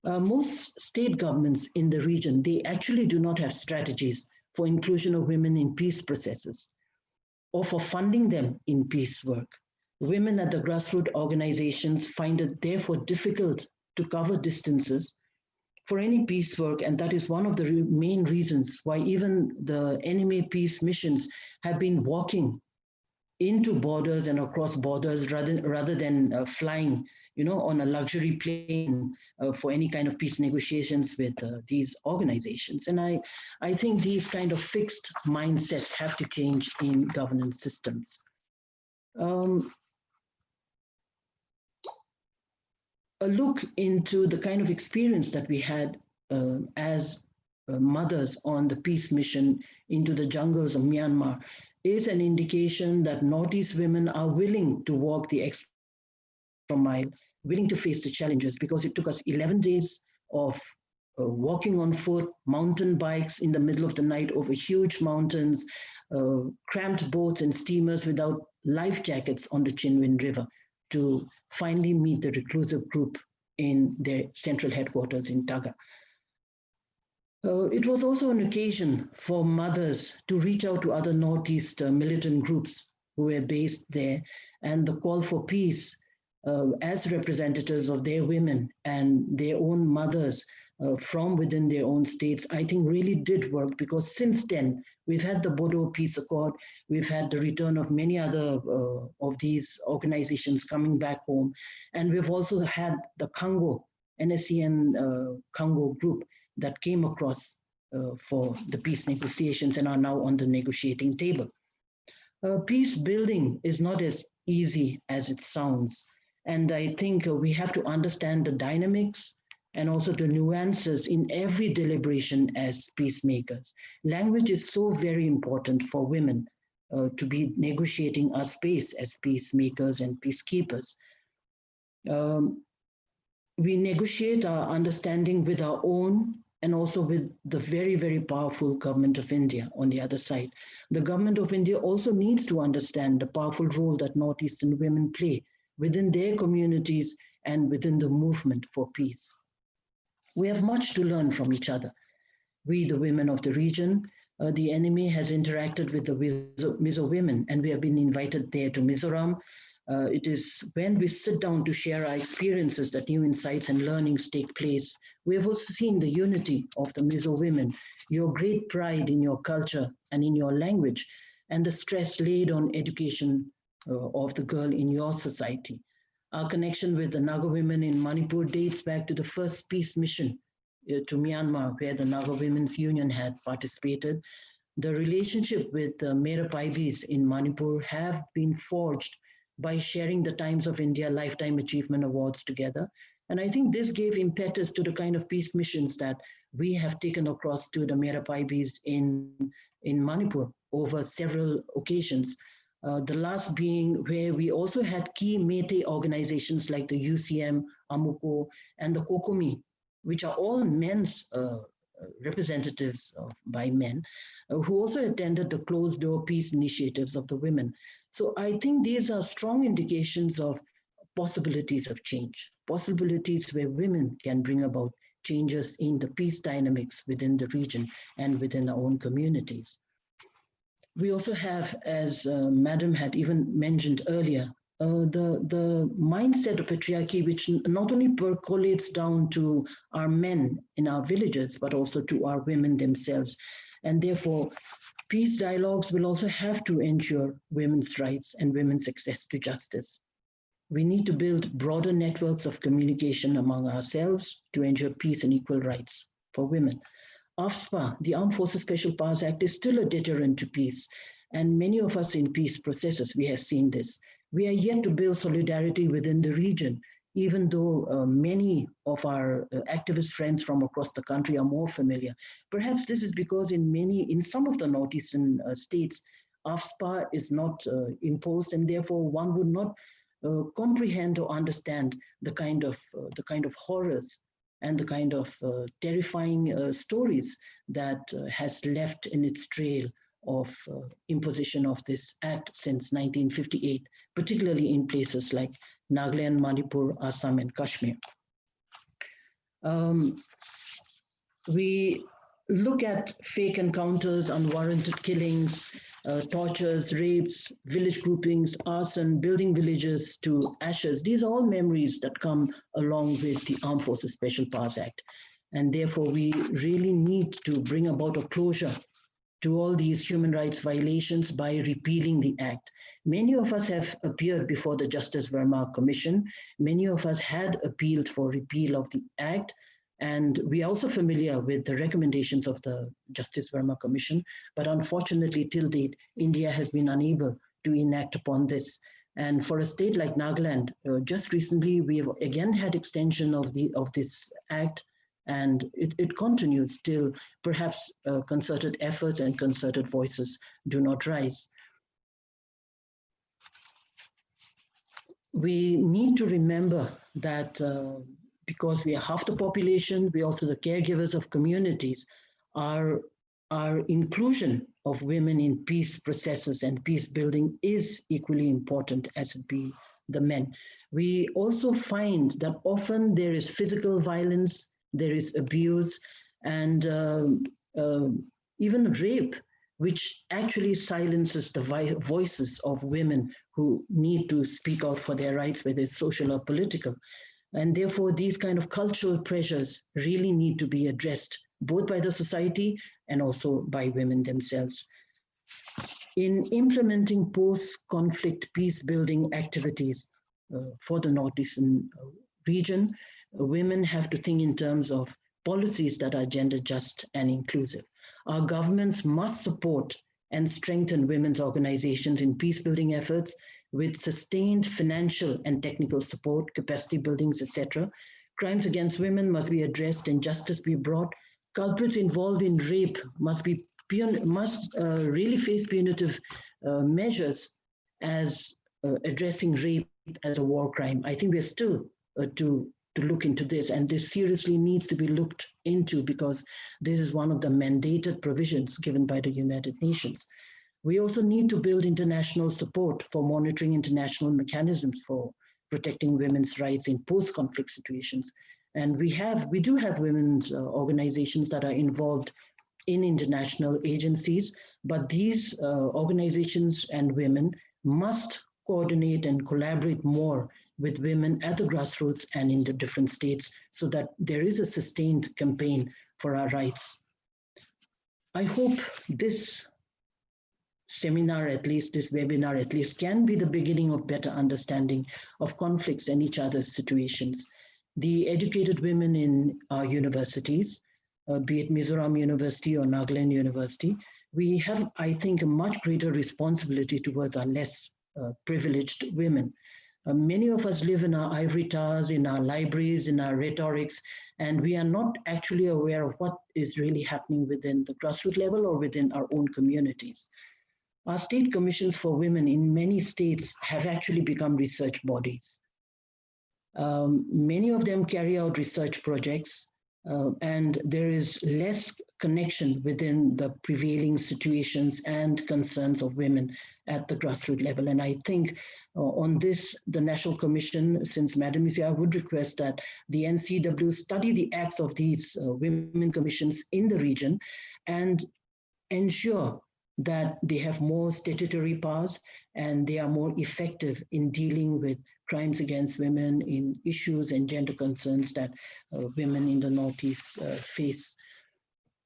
Most state governments in the region, they actually do not have strategies for inclusion of women in peace processes or for funding them in peace work. Women at the grassroots organizations find it therefore difficult to cover distances for any peace work, and that is one of the main reasons why even the NMA peace missions have been walking into borders and across borders rather than flying, on a luxury plane for any kind of peace negotiations with these organizations. And I think these kind of fixed mindsets have to change in governance systems. A look into the kind of experience that we had as mothers on the peace mission into the jungles of Myanmar is an indication that Northeast women are willing to walk the extra mile, willing to face the challenges, because it took us 11 days of walking on foot, mountain bikes in the middle of the night over huge mountains, cramped boats and steamers without life jackets on the Chinwin River to finally meet the reclusive group in their central headquarters in Taga. It was also an occasion for mothers to reach out to other Northeast militant groups who were based there, and the call for peace as representatives of their women and their own mothers from within their own states, I think really did work, because since then, we've had the Bodo Peace Accord, we've had the return of many other of these organizations coming back home, and we've also had the Congo, NSCN Congo group that came across for the peace negotiations and are now on the negotiating table. Peace building is not as easy as it sounds. And I think we have to understand the dynamics and also the nuances in every deliberation as peacemakers. Language is so very important for women to be negotiating our space as peacemakers and peacekeepers. We negotiate our understanding with our own and also with the very, very powerful government of India on the other side. The government of India also needs to understand the powerful role that Northeastern women play within their communities and within the movement for peace. We have much to learn from each other. We, the women of the region, the NMA has interacted with the Mizo women, and we have been invited there to Mizoram. It is when we sit down to share our experiences that new insights and learnings take place. We have also seen the unity of the Mizo women, your great pride in your culture and in your language, and the stress laid on education of the girl in your society. Our connection with the Naga women in Manipur dates back to the first peace mission to Myanmar, where the Naga Women's Union had participated. The relationship with the Mera Paibis in Manipur have been forged by sharing the Times of India Lifetime Achievement Awards together. And I think this gave impetus to the kind of peace missions that we have taken across to the Mera Paibis in Manipur over several occasions. The last being where we also had key Métis organizations like the UCM, AMUKO, and the Kokomi, which are all men's representatives by men, who also attended the closed door peace initiatives of the women. So I think these are strong indications of possibilities of change, possibilities where women can bring about changes in the peace dynamics within the region and within our own communities. We also have, as Madam had even mentioned earlier, the mindset of patriarchy, which not only percolates down to our men in our villages, but also to our women themselves. And therefore, peace dialogues will also have to ensure women's rights and women's access to justice. We need to build broader networks of communication among ourselves to ensure peace and equal rights for women. AFSPA, the Armed Forces Special Powers Act, is still a deterrent to peace. And many of us in peace processes, we have seen this. We are yet to build solidarity within the region, even though many of our activist friends from across the country are more familiar. Perhaps this is because in some of the northeastern states, AFSPA is not imposed, and therefore one would not comprehend or understand the kind of horrors and the kind of terrifying stories that has left in its trail of imposition of this act since 1958, particularly in places like Nagaland, Manipur, Assam, and Kashmir. We look at fake encounters, unwarranted killings, tortures, rapes, village groupings, arson, building villages to ashes. These are all memories that come along with the Armed Forces Special Powers Act. And therefore, we really need to bring about a closure to all these human rights violations by repealing the act. Many of us have appeared before the Justice Verma Commission. Many of us had appealed for repeal of the act. And we are also familiar with the recommendations of the Justice Verma Commission. But unfortunately, till date, India has been unable to enact upon this. And for a state like Nagaland, just recently, we have again had extension of this act, and it continues till perhaps concerted efforts and concerted voices do not rise. We need to remember that because we are half the population, we are also the caregivers of communities. Our inclusion of women in peace processes and peace building is equally important as it be the men. We also find that often there is physical violence, there is abuse, and even rape, which actually silences the voices of women who need to speak out for their rights, whether it's social or political. And therefore, these kind of cultural pressures really need to be addressed, both by the society and also by women themselves. In implementing post-conflict peace-building activities for the Northeastern region, women have to think in terms of policies that are gender just and inclusive. Our governments must support and strengthen women's organizations in peace-building efforts with sustained financial and technical support, capacity buildings, etc. Crimes against women must be addressed and justice be brought. Culprits involved in rape must really face punitive measures as addressing rape as a war crime. I think we're still to look into this, and this seriously needs to be looked into because this is one of the mandated provisions given by the United Nations. We also need to build international support for monitoring international mechanisms for protecting women's rights in post-conflict situations. And we do have women's organizations that are involved in international agencies, but these organizations and women must coordinate and collaborate more with women at the grassroots and in the different states so that there is a sustained campaign for our rights. I hope this seminar, at least this webinar, at least can be the beginning of better understanding of conflicts and each other's situations. The educated women in our universities, be it Mizoram University or Nagaland University, we have, I think, a much greater responsibility towards our less privileged women. Many of us live in our ivory towers, in our libraries, in our rhetorics, and we are not actually aware of what is really happening within the grassroots level or within our own communities. Our state commissions for women in many states have actually become research bodies. Many of them carry out research projects, and there is less connection within the prevailing situations and concerns of women at the grassroots level. And I think on this, the National Commission, since Madam is here, I would request that the NCW study the acts of these women commissions in the region and ensure that they have more statutory powers and they are more effective in dealing with crimes against women, in issues and gender concerns that women in the Northeast face.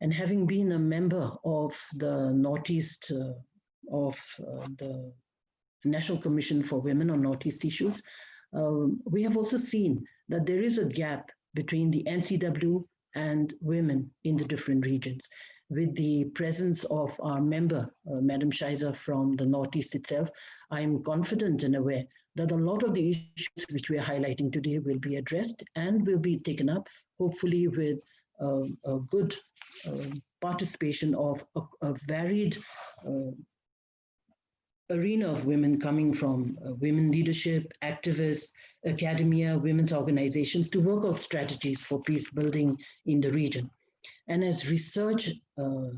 And having been a member of the Northeast of the National Commission for Women on Northeast Issues, we have also seen that there is a gap between the NCW and women in the different regions. With the presence of our member, Madam Shiza from the Northeast itself, I'm confident and aware that a lot of the issues which we are highlighting today will be addressed and will be taken up, hopefully with a good participation of a varied arena of women coming from women leadership, activists, academia, women's organizations to work out strategies for peace building in the region. And as research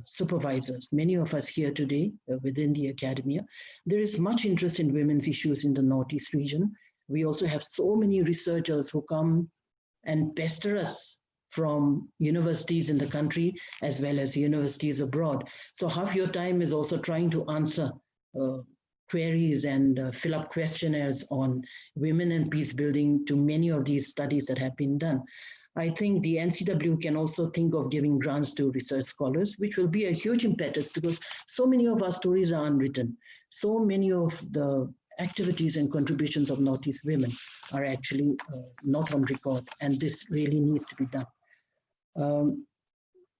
supervisors, many of us here today within the academia, there is much interest in women's issues in the Northeast region. We also have so many researchers who come and pester us from universities in the country as well as universities abroad. So half your time is also trying to answer queries and fill up questionnaires on women and peace building to many of these studies that have been done. I think the NCW can also think of giving grants to research scholars, which will be a huge impetus because so many of our stories are unwritten. So many of the activities and contributions of Northeast women are actually not on record, and this really needs to be done.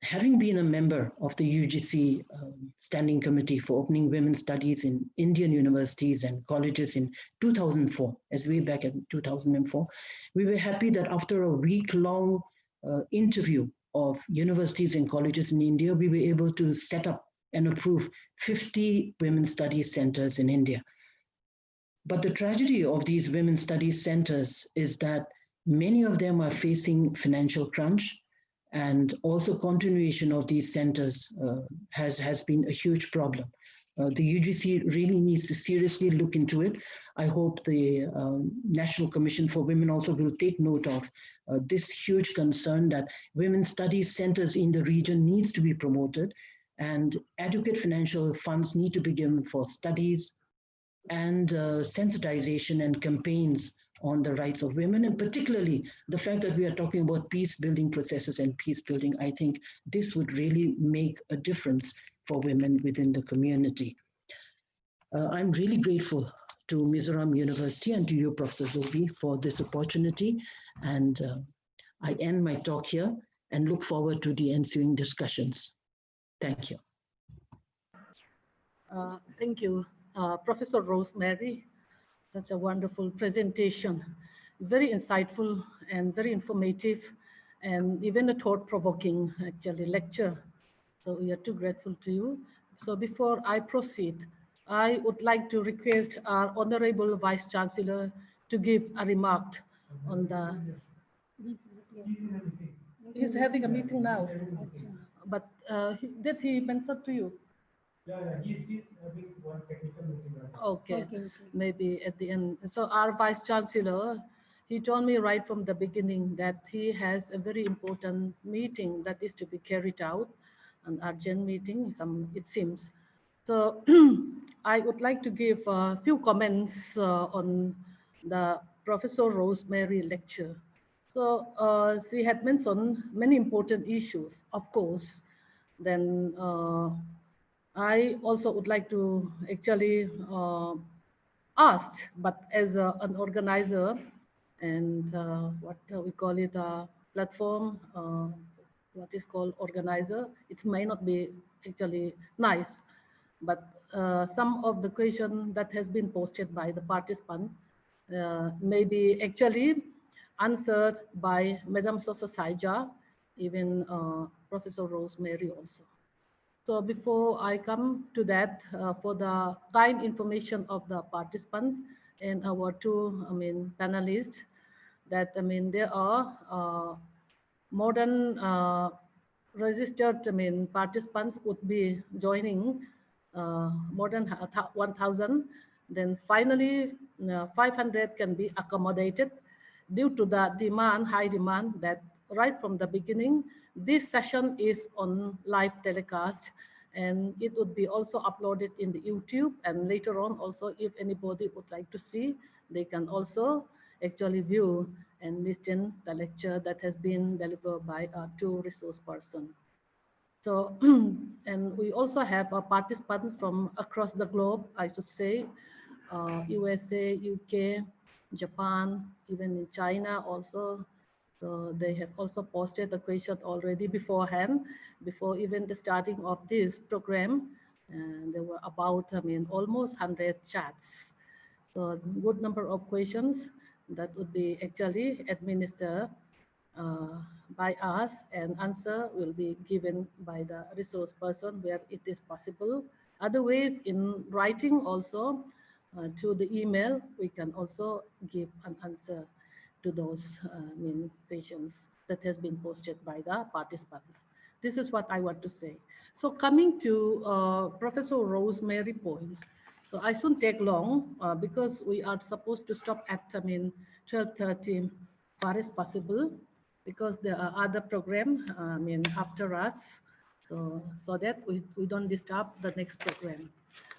Having been a member of the UGC Standing Committee for Opening Women's Studies in Indian universities and colleges in 2004, as way back in 2004, we were happy that after a week-long interview of universities and colleges in India, we were able to set up and approve 50 women's studies centers in India. But the tragedy of these women's studies centers is that many of them are facing financial crunch, and also continuation of these centers has been a huge problem. The UGC really needs to seriously look into it. I hope the National Commission for Women also will take note of this huge concern that women's studies centers in the region needs to be promoted, and adequate financial funds need to be given for studies and sensitization and campaigns on the rights of women, and particularly the fact that we are talking about peace building processes and peace building. I think this would really make a difference for women within the community. I'm really grateful to Mizoram University and to you, Professor Zovi, for this opportunity. And I end my talk here and look forward to the ensuing discussions. Thank you. Thank you, Professor Rosemary. Such a wonderful presentation, very insightful and very informative, and even a thought-provoking actually lecture. So we are too grateful to you. So before I proceed, I would like to request our Honorable Vice Chancellor to give a remark on the. He's having a meeting now, but did he mention to you? Yeah, he's having one technical meeting right now. Okay, maybe at the end. So our Vice Chancellor, he told me right from the beginning that he has a very important meeting that is to be carried out, an urgent meeting, it seems. So I would like to give a few comments on the Professor Rosemary lecture. So she had mentioned many important issues, of course. Then I also would like to actually ask, but as an organizer and what we call it a platform, what is called organizer, it may not be actually nice, but some of the question that has been posted by the participants may be actually answered by Madam Sosa Saija, even Professor Rosemary also. So before I come to that, for the kind information of the participants and our two, panelists, that there are more than registered, participants would be joining more than 1,000. Then finally, 500 can be accommodated due to the demand, high demand, that right from the beginning, this session is on live telecast, and it would be also uploaded in the YouTube, and later on also, if anybody would like to see, they can also actually view and listen the lecture that has been delivered by our two resource person. So, and we also have participants from across the globe, I should say, USA, UK, Japan, even in China also. So they have also posted the question already beforehand, before even the starting of this program. And there were about, almost 100 chats. So good number of questions that would be actually administered by us, and answer will be given by the resource person where it is possible. Other ways, in writing also, to the email, we can also give an answer to those patients that has been posted by the participants. This is what I want to say. So coming to Professor Rosemary points. So I shouldn't take long because we are supposed to stop at 12:30 far as possible, because there are other program after us, so that we don't disturb the next program.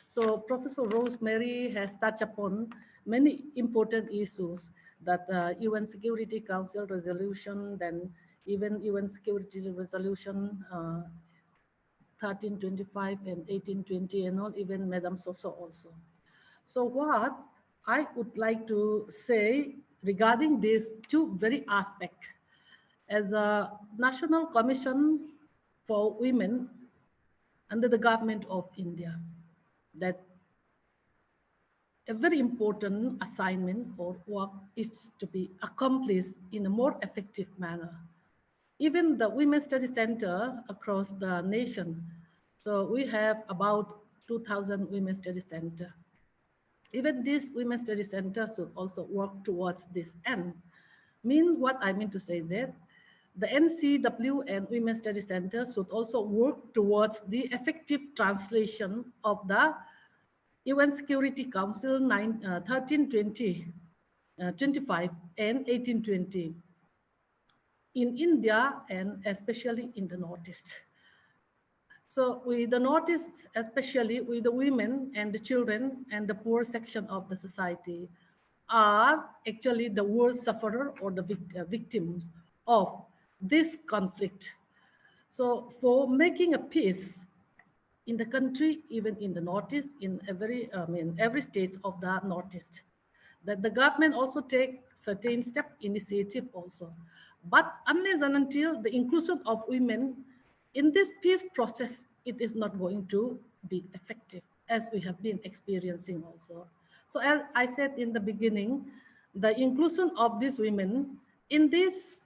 So Professor Rosemary has touched upon many important issues that UN Security Council resolution, then even UN Security Resolution 1325 and 1820 and all, even Madam Soso also. So what I would like to say regarding these two very aspects, as a National Commission for Women under the government of India, that a very important assignment or work is to be accomplished in a more effective manner. Even the Women's Study Center across the nation, so we have about 2,000 Women's Study Center. Even this Women's Study Center should also work towards this end. What I mean to say is that the NCW and Women's Study Center should also work towards the effective translation of the UN Security Council 1320, 25 and 1820 in India, and especially in the Northeast. So with the Northeast, especially with the women and the children and the poor section of the society, are actually the worst sufferer or the victims of this conflict. So for making a peace in the country, even in the Northeast, in every state of the Northeast, that the government also take certain step initiative also. But unless and until the inclusion of women in this peace process, it is not going to be effective, as we have been experiencing also. So as I said in the beginning, the inclusion of these women in this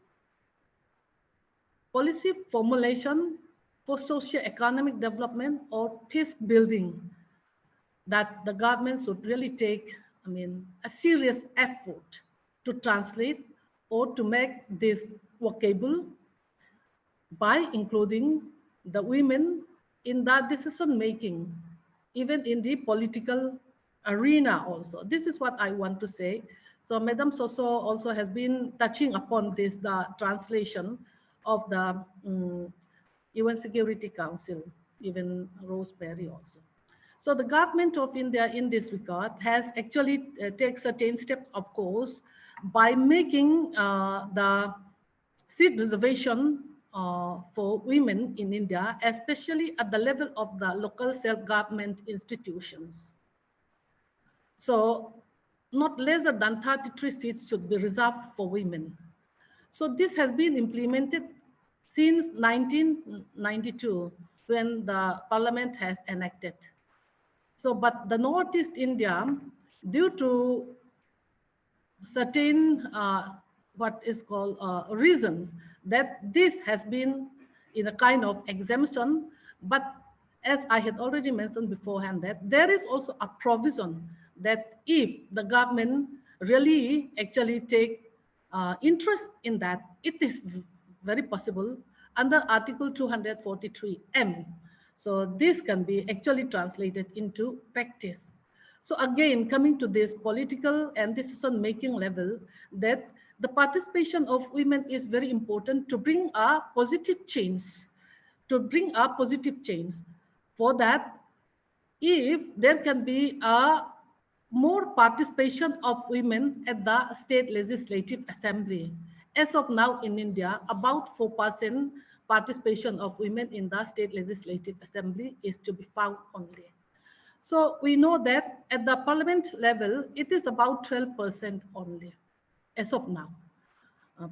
policy formulation for socio-economic development or peace building, that the government should really take, a serious effort to translate or to make this workable by including the women in that decision making, even in the political arena also. This is what I want to say. So Madam Soso also has been touching upon this, the translation of the UN Security Council, even Rosemary also. So the government of India in this regard has actually taken certain steps, of course, by making the seat reservation for women in India, especially at the level of the local self-government institutions. So not less than 33 seats should be reserved for women. So this has been implemented since 1992 when the parliament has enacted. So, but the Northeast India, due to certain what is called reasons, that this has been in a kind of exemption, but as I had already mentioned beforehand, that there is also a provision that if the government really actually take interest in that, it is very possible under Article 243M. So this can be actually translated into practice. So again, coming to this political and decision-making level, that the participation of women is very important to bring a positive change, For that, if there can be a more participation of women at the state legislative assembly. As of now in India, about 4% participation of women in the state legislative assembly is to be found only. So we know that at the parliament level, it is about 12% only as of now.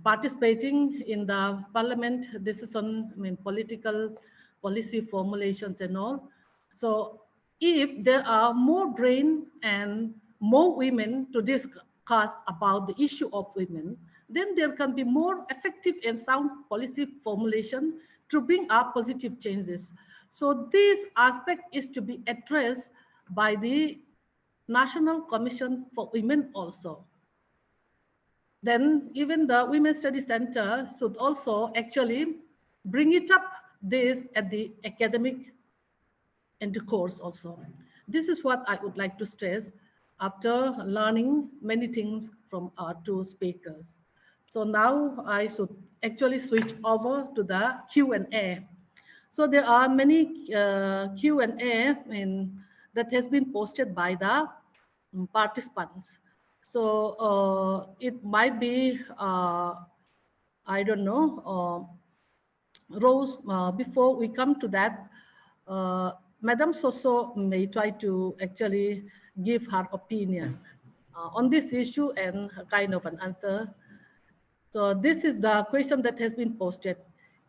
Participating in the parliament decision, political policy formulations and all. So if there are more brain and more women to discuss about the issue of women, then there can be more effective and sound policy formulation to bring up positive changes. So this aspect is to be addressed by the National Commission for Women also. Then even the Women's Study Center should also actually bring it up this at the academic intercourse also. This is what I would like to stress after learning many things from our two speakers. So now I should actually switch over to the Q&A. So there are many Q&A that has been posted by the participants. So it might be, I don't know, Rose, before we come to that, Madam Soso may try to actually give her opinion on this issue and a kind of an answer. So this is the question that has been posted.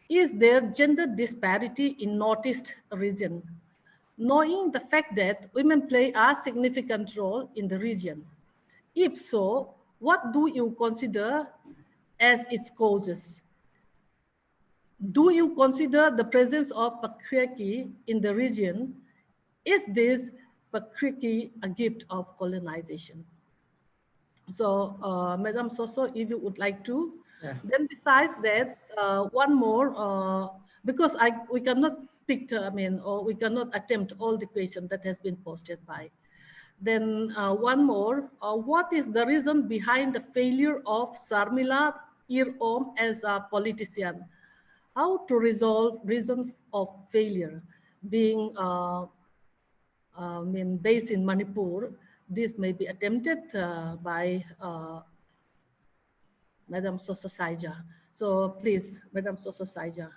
Is there gender disparity in Northeast region? Knowing the fact that women play a significant role in the region. If so, what do you consider as its causes? Do you consider the presence of patriarchy in the region? Is this patriarchy a gift of colonization? So, Madam Soso, if you would like to. Yeah. Then besides that, one more, because we cannot pick, or we cannot attempt all the questions that has been posted by. Then one more, what is the reason behind the failure of Sarmila Ir-Om as a politician? How to resolve reason of failure? Being based in Manipur, this may be attempted by Madam Soso Saija. So please, Madam Soso Saija.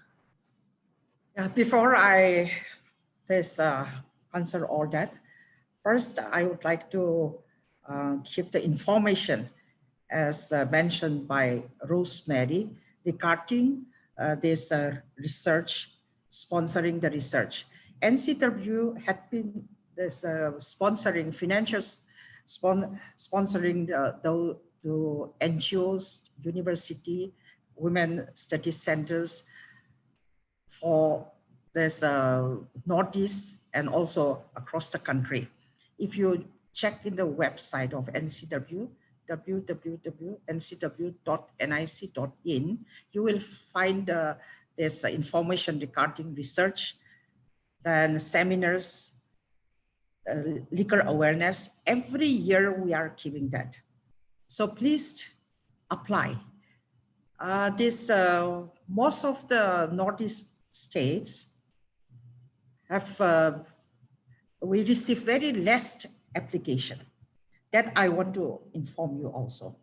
Before I answer all that, first I would like to give the information as mentioned by Rosemary regarding this research, sponsoring the research. NCW had been sponsoring, financial sponsoring the NGOs, university, women study centers for this Northeast and also across the country. If you check in the website of NCW, www.ncw.nic.in, you will find this information regarding research, then seminars, liquor awareness. Every year we are giving that. So please apply. Most of the Northeast states have, we receive very less application. That I want to inform you also.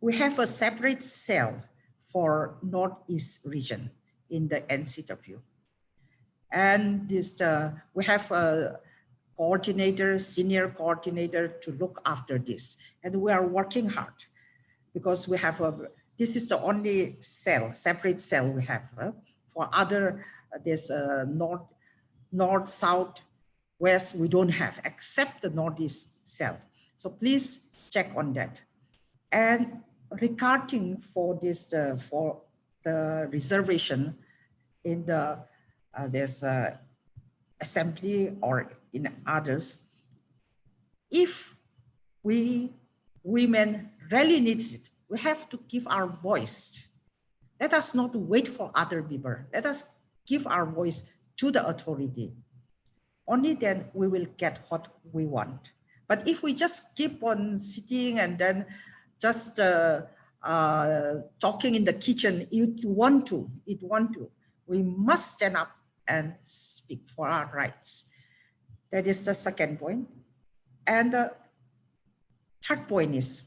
We have a separate cell for Northeast region. in the NCW. And this, we have a coordinator, senior coordinator to look after this. And we are working hard because we have this is the only cell, separate cell we have. For other, there's north, south, west, we don't have, except the northeast cell. So please check on that. And regarding for this, for the reservation in the there's assembly or in others, if we women really needs it, we have to give our voice. Let us not wait for other people. Let us give our voice to the authority. Only then we will get what we want. But if we just keep on sitting and then just talking in the kitchen, it want to, we must stand up and speak for our rights. That is the second point. And the third point is,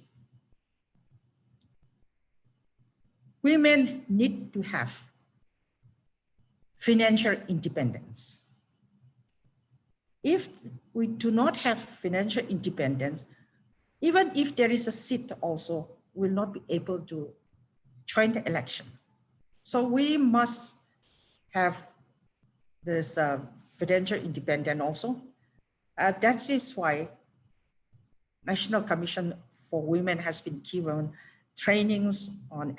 women need to have financial independence. If we do not have financial independence, even if there is a seat also, will not be able to join the election. So we must have this financial independence also. That is why National Commission for Women has been given trainings on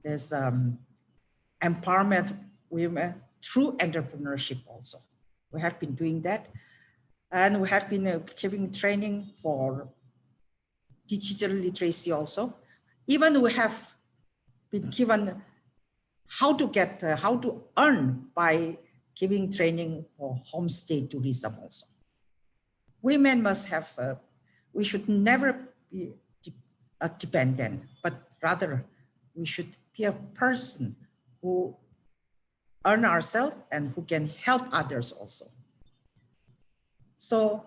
this empowerment women through entrepreneurship also. We have been doing that. And we have been giving training for digital literacy also. Even we have been given how to earn by giving training for homestay tourism also. Women must have, we should never be dependent, but rather we should be a person who earn ourselves and who can help others also. So,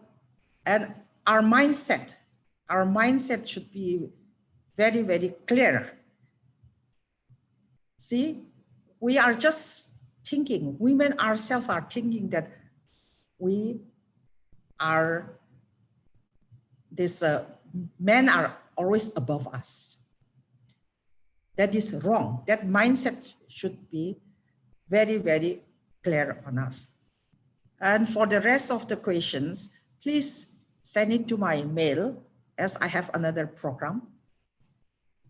and our mindset should be very, very clear. See, we are just thinking, women ourselves are thinking that we are men are always above us. That is wrong. That mindset should be very, very clear on us. And for the rest of the questions, please send it to my mail, as I have another program.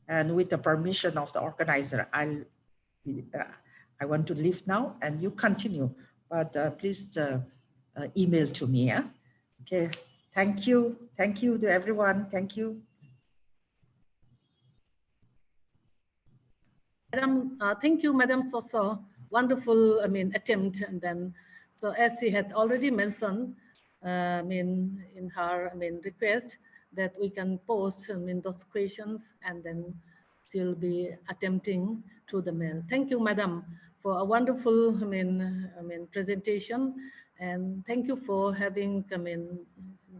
And with the permission of the organizer, I want to leave now and you continue, but please email to me. Yeah? Okay, thank you. Thank you to everyone. Thank you. Madam, thank you, Madam Soso. Wonderful, attempt. And then, so as she had already mentioned, in her, request that we can post, those questions, and then she'll be attempting through the mail. Thank you, Madam, for a wonderful, presentation, and thank you for having,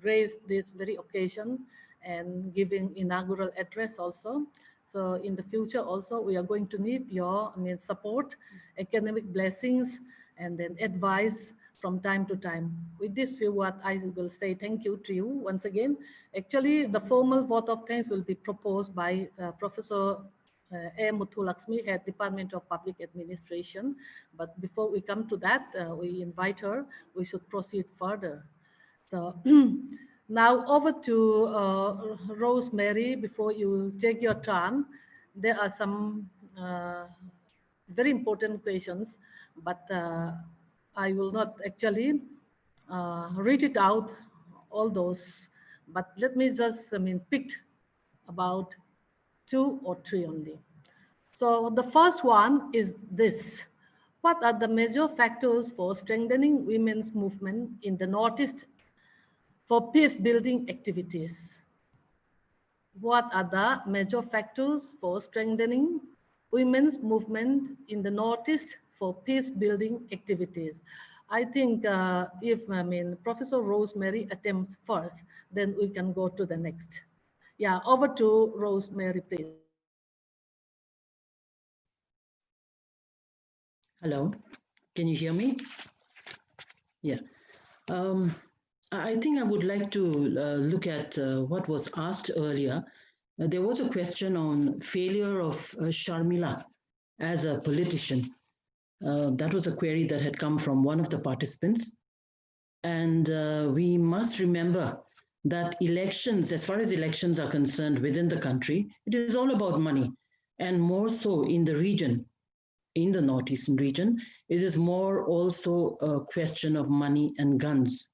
raised this very occasion and giving inaugural address also. So in the future also, we are going to need your support, academic blessings, and then advice from time to time. With this view, what I will say thank you to you once again. Actually, the formal vote of thanks will be proposed by Professor A. Muthulaxmi at Department of Public Administration. But before we come to that, we invite her, we should proceed further. So now over to Rosemary. Before you take your turn, there are some very important questions, but I will not actually read it out, all those, but let me just, pick about 2 or 3 only. So the first one is this: what are the major factors for strengthening women's movement in the Northeast for peace building activities? What are the major factors for strengthening women's movement in the Northeast for peace building activities? I think if Professor Rosemary attempts first, then we can go to the next. Yeah, over to Rosemary, please. Hello, can you hear me? Yeah. I think I would like to look at what was asked earlier. There was a question on failure of Sharmila as a politician. That was a query that had come from one of the participants. And we must remember that elections, as far as elections are concerned within the country, it is all about money. And more so in the region, in the northeastern region, it is more also a question of money and guns.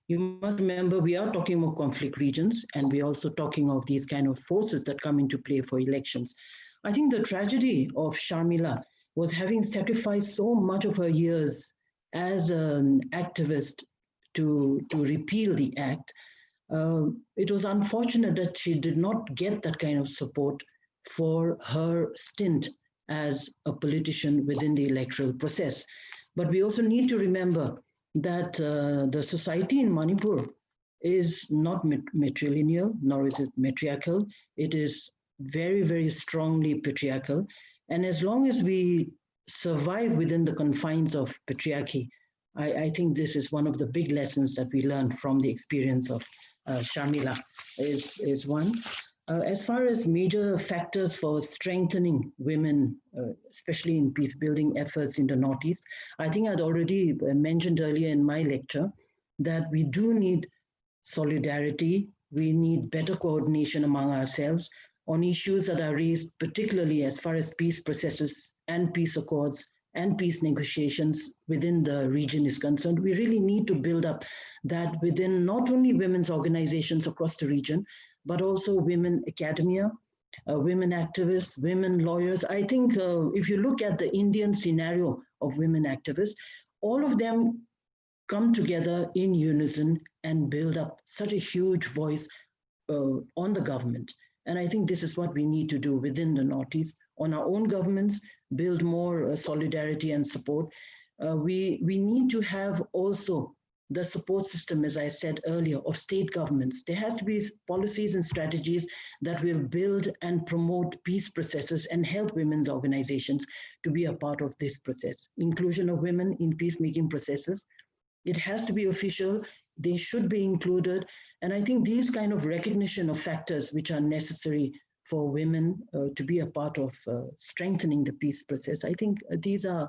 You must remember we are talking about conflict regions, and we're also talking of these kind of forces that come into play for elections. I think the tragedy of Sharmila was having sacrificed so much of her years as an activist to repeal the act. It was unfortunate that she did not get that kind of support for her stint as a politician within the electoral process. But we also need to remember that the society in Manipur is not matrilineal, nor is it matriarchal. It is very, very strongly patriarchal. And as long as we survive within the confines of patriarchy, I think this is one of the big lessons that we learned from the experience of Sharmila is one. As far as major factors for strengthening women, especially in peace building efforts in the Northeast, I think I'd already mentioned earlier in my lecture that we do need solidarity, we need better coordination among ourselves on issues that are raised, particularly as far as peace processes and peace accords and peace negotiations within the region is concerned. We really need to build up that within not only women's organizations across the region, but also women academia, women activists, women lawyers. I think if you look at the Indian scenario of women activists, all of them come together in unison and build up such a huge voice on the government. And I think this is what we need to do within the Northeast on our own governments, build more solidarity and support. We need to have also the support system, as I said earlier, of state governments. There has to be policies and strategies that will build and promote peace processes and help women's organizations to be a part of this process. Inclusion of women in peacemaking processes. It has to be official. They should be included. And I think these kind of recognition of factors which are necessary for women to be a part of strengthening the peace process, I think these are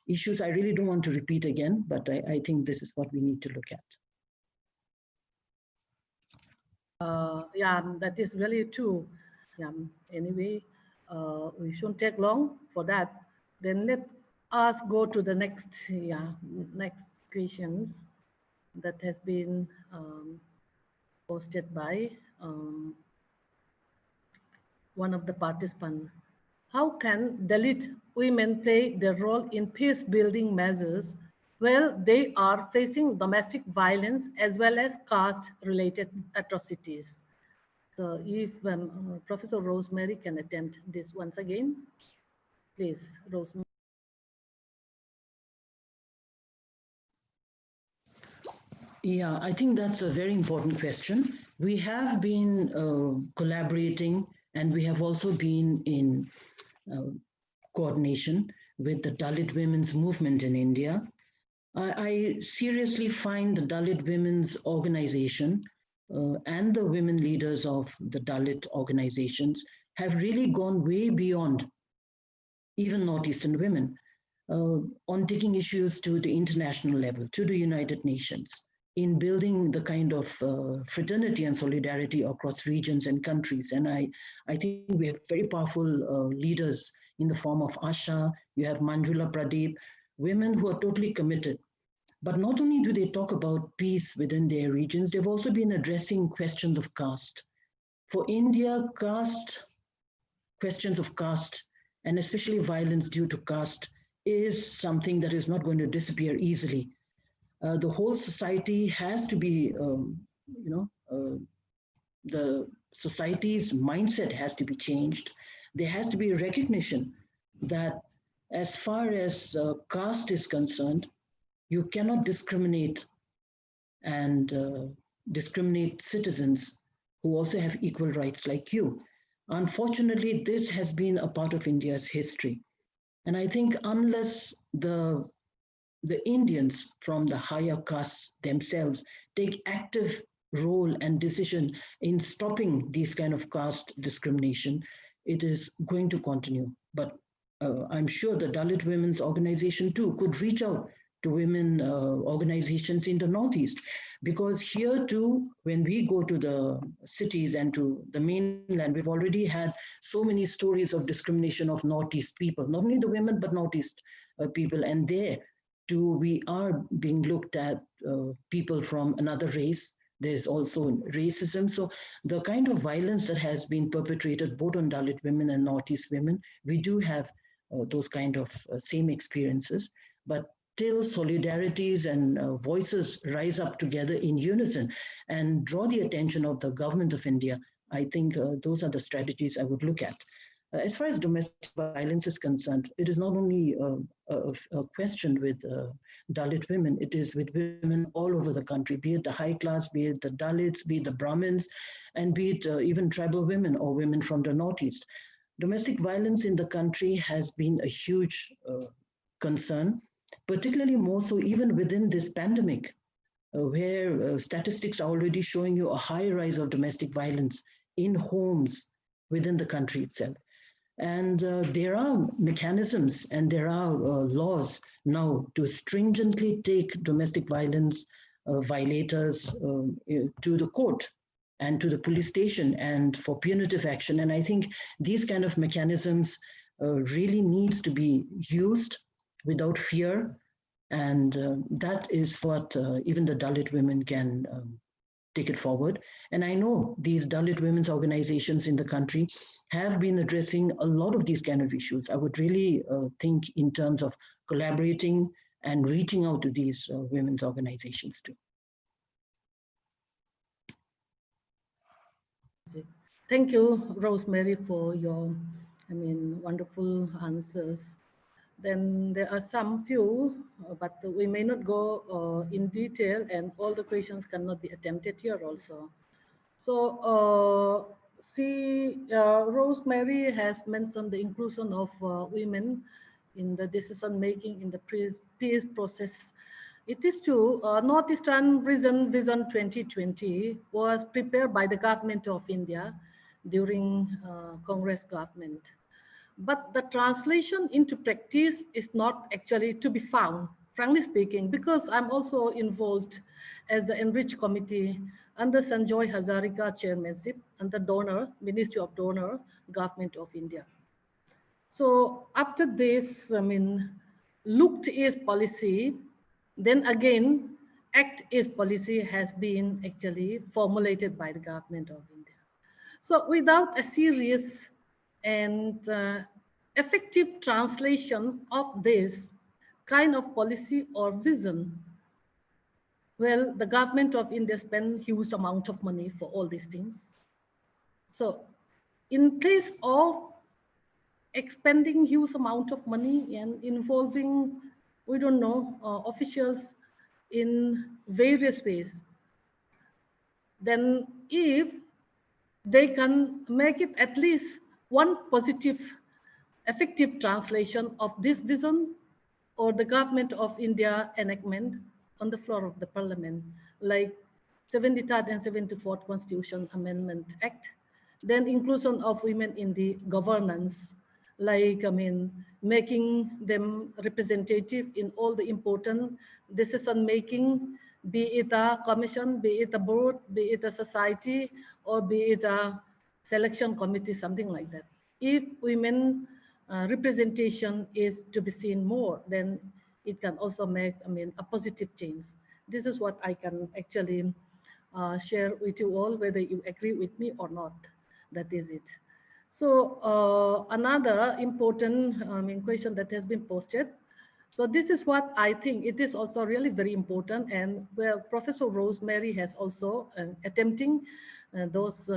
issues I really don't want to repeat again, but I think this is what we need to look at. Yeah, that is really true. Yeah, anyway, we shouldn't take long for that. Then let us go to the next, next questions that has been posted by one of the participants. How can Dalit women play their role in peace building measures? Well, they are facing domestic violence as well as caste related atrocities. So if Professor Rosemary can attempt this once again, please, Rosemary. Yeah, I think that's a very important question. We have been collaborating, and we have also been in coordination with the Dalit women's movement in India. I seriously find the Dalit women's organization and the women leaders of the Dalit organizations have really gone way beyond even Northeastern women on taking issues to the international level, to the United Nations, in building the kind of fraternity and solidarity across regions and countries. And I think we have very powerful leaders in the form of Asha, you have Manjula Pradeep, women who are totally committed. But not only do they talk about peace within their regions, they've also been addressing questions of caste. For India, questions of caste, and especially violence due to caste, is something that is not going to disappear easily. The whole society has to be, the society's mindset has to be changed. There has to be a recognition that as far as caste is concerned, you cannot discriminate and discriminate citizens who also have equal rights like you. Unfortunately, this has been a part of India's history. And I think unless the Indians from the higher castes themselves take active role and decision in stopping these kind of caste discrimination, it is going to continue. But I'm sure the Dalit Women's Organization too could reach out to women organizations in the Northeast, because here too, when we go to the cities and to the mainland, we've already had so many stories of discrimination of Northeast people, not only the women but Northeast people, and there we are being looked at people from another race. There's also racism. So the kind of violence that has been perpetrated both on Dalit women and Northeast women, we do have those kind of same experiences. But till solidarities and voices rise up together in unison and draw the attention of the government of India, I think those are the strategies I would look at. As far as domestic violence is concerned, it is not only a question with Dalit women, it is with women all over the country, be it the high class, be it the Dalits, be it the Brahmins, and be it even tribal women or women from the Northeast. Domestic violence in the country has been a huge concern, particularly more so even within this pandemic, where statistics are already showing you a high rise of domestic violence in homes within the country itself. And there are mechanisms and there are laws now to stringently take domestic violence violators to the court and to the police station and for punitive action. And I think these kind of mechanisms really needs to be used without fear. And that is what even the Dalit women can take it forward. And I know these Dalit women's organizations in the country have been addressing a lot of these kind of issues. I would really think in terms of collaborating and reaching out to these women's organizations too. Thank you, Rosemary, for your, wonderful answers. Then there are some few, but we may not go in detail, and all the questions cannot be attempted here also. So, Rosemary has mentioned the inclusion of women in the decision making in the peace process. It is true, Northeastern Region Vision 2020 was prepared by the government of India during Congress government. But the translation into practice is not actually to be found, frankly speaking, because I'm also involved as the Enrich Committee under Sanjoy Hazarika chairmanship and the donor, Ministry of Donor, Government of India. So after this, looked is policy, then again, act is policy has been actually formulated by the government of India. So without a serious and effective translation of this kind of policy or vision, well, the government of India spent huge amount of money for all these things. So in place of expending huge amount of money and involving, we don't know, officials in various ways, then if they can make it at least one positive, effective translation of this vision or the government of India enactment on the floor of the parliament, like 73rd and 74th Constitution Amendment Act, then inclusion of women in the governance, like, making them representative in all the important decision making, be it a commission, be it a board, be it a society, or be it a selection committee, something like that. If women representation is to be seen more, then it can also make, a positive change. This is what I can actually share with you all, whether you agree with me or not. That is it. So another important question that has been posted. So this is what I think it is also really very important, and where Professor Rosemary has also attempting those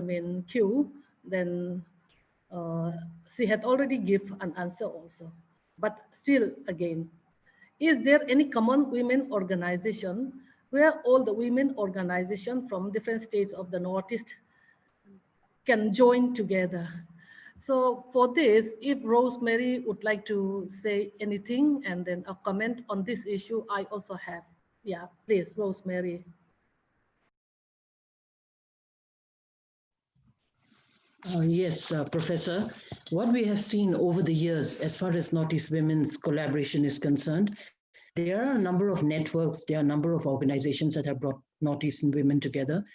cue, then she had already give an answer also. But still again, is there any common women organization where all the women organization from different states of the Northeast can join together? So for this, if Rosemary would like to say anything and then a comment on this issue, I also have. Yeah, please, Rosemary. Yes, Professor. What we have seen over the years, as far as Northeast Women's collaboration is concerned, there are a number of networks, there are a number of organizations that have brought Northeastern women together.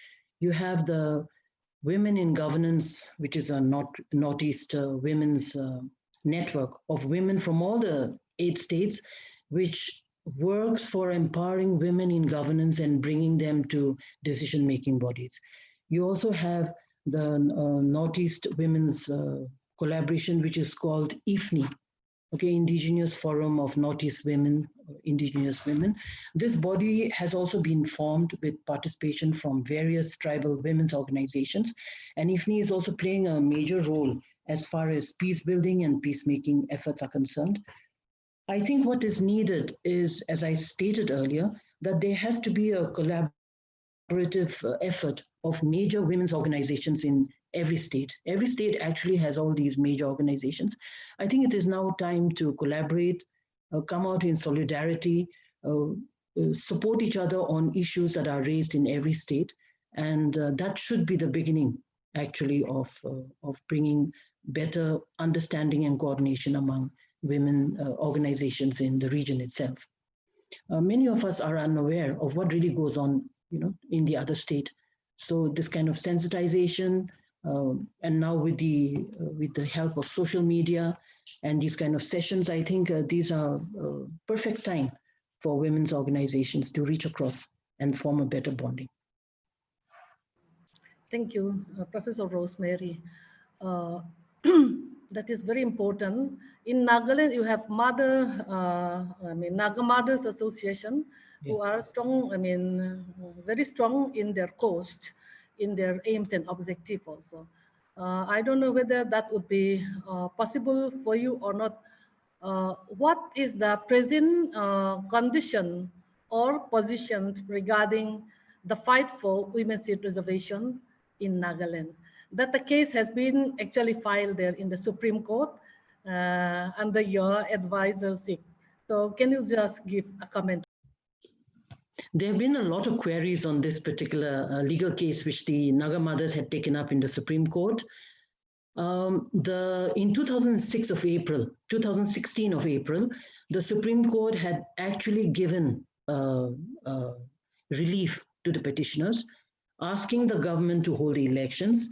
You have the Women in Governance, which is a Northeast Women's network of women from all the 8 states, which works for empowering women in governance and bringing them to decision-making bodies. You also have the Northeast Women's collaboration, which is called IFNI, okay, Indigenous Forum of Northeast Women, Indigenous Women. This body has also been formed with participation from various tribal women's organizations, and IFNI is also playing a major role as far as peace building and peacemaking efforts are concerned. I think what is needed is, as I stated earlier, that there has to be a collaborative effort of major women's organizations in every state. Every state actually has all these major organizations. I think it is now time to collaborate, come out in solidarity, support each other on issues that are raised in every state. And that should be the beginning, actually, of bringing better understanding and coordination among women organizations in the region itself. Many of us are unaware of what really goes on, in the other state. So this kind of sensitization, and now with the help of social media and these kind of sessions, I think these are perfect time for women's organizations to reach across and form a better bonding. Thank you, Professor Rosemary. That is very important. In Nagaland, you have Naga Mothers Association, who are strong, very strong in their coast, in their aims and objective also. I don't know whether that would be possible for you or not. What is the present condition or position regarding the fight for women's seat reservation in Nagaland? That the case has been actually filed there in the Supreme Court under your advisorship. So can you just give a comment? There have been a lot of queries on this particular legal case, which the Naga mothers had taken up in the Supreme Court. In 2016 of April, the Supreme Court had actually given relief to the petitioners, asking the government to hold the elections.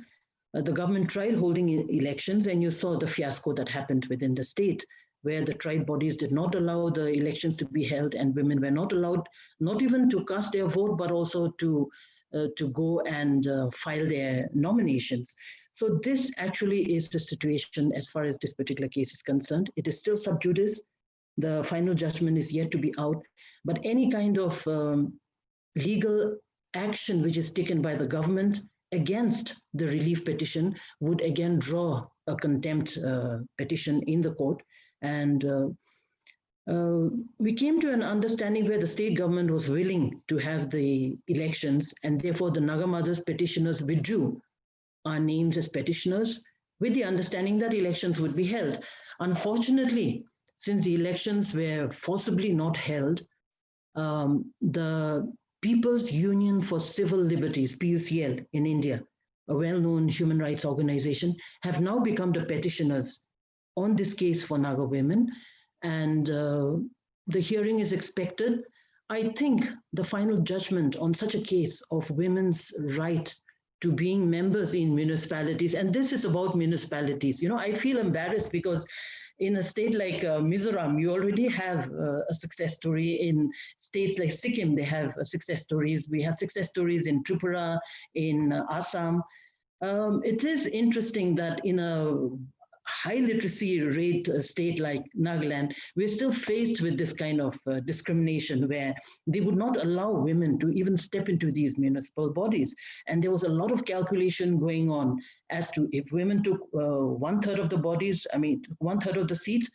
The government tried holding elections, and you saw the fiasco that happened within the state, where the tribe bodies did not allow the elections to be held, and women were not allowed, not even to cast their vote, but also to go and file their nominations. So this actually is the situation as far as this particular case is concerned. It is still sub judice. The final judgment is yet to be out, but any kind of legal action which is taken by the government against the relief petition would again draw a contempt petition in the court. And we came to an understanding where the state government was willing to have the elections, and therefore the Naga mothers petitioners withdrew our names as petitioners with the understanding that elections would be held. Unfortunately, since the elections were forcibly not held, the People's Union for Civil Liberties, PUCL in India, a well-known human rights organization, have now become the petitioners on this case for Naga women. And the hearing is expected. I think the final judgment on such a case of women's right to being members in municipalities, and this is about municipalities. I feel embarrassed because in a state like Mizoram, you already have a success story. In states like Sikkim, they have success stories. We have success stories in Tripura, in Assam. It is interesting that in a high literacy rate state like Nagaland, we're still faced with this kind of discrimination where they would not allow women to even step into these municipal bodies. And there was a lot of calculation going on as to if women took 1/3 of the bodies, 1/3 of the seats,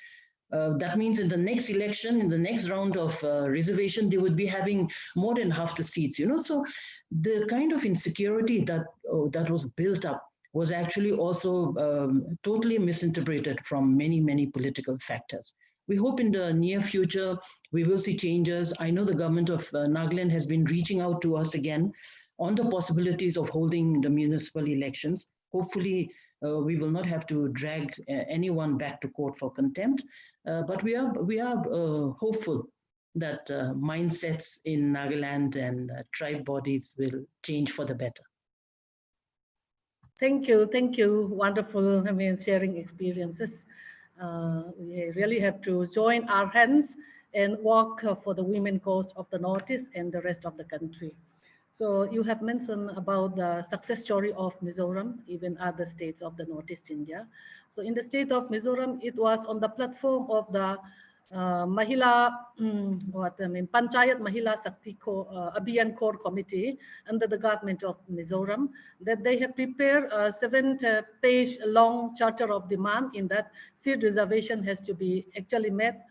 that means in the next election, in the next round of reservation, they would be having more than half the seats. So the kind of insecurity that was built up was actually also totally misinterpreted from many, many political factors. We hope in the near future we will see changes. I know the government of Nagaland has been reaching out to us again on the possibilities of holding the municipal elections. Hopefully, we will not have to drag anyone back to court for contempt, but we are hopeful that mindsets in Nagaland and tribe bodies will change for the better. Thank you. Thank you. Wonderful, I mean, sharing experiences. We really have to join our hands and work for the women cause of the Northeast and the rest of the country. So you have mentioned about the success story of Mizoram, even other states of the Northeast India. So in the state of Mizoram, it was on the platform of the Mahila, Panchayat Mahila Sakti Abhiyan Core Committee under the government of Mizoram, that they have prepared a 7-page long charter of demand in that seat reservation has to be actually met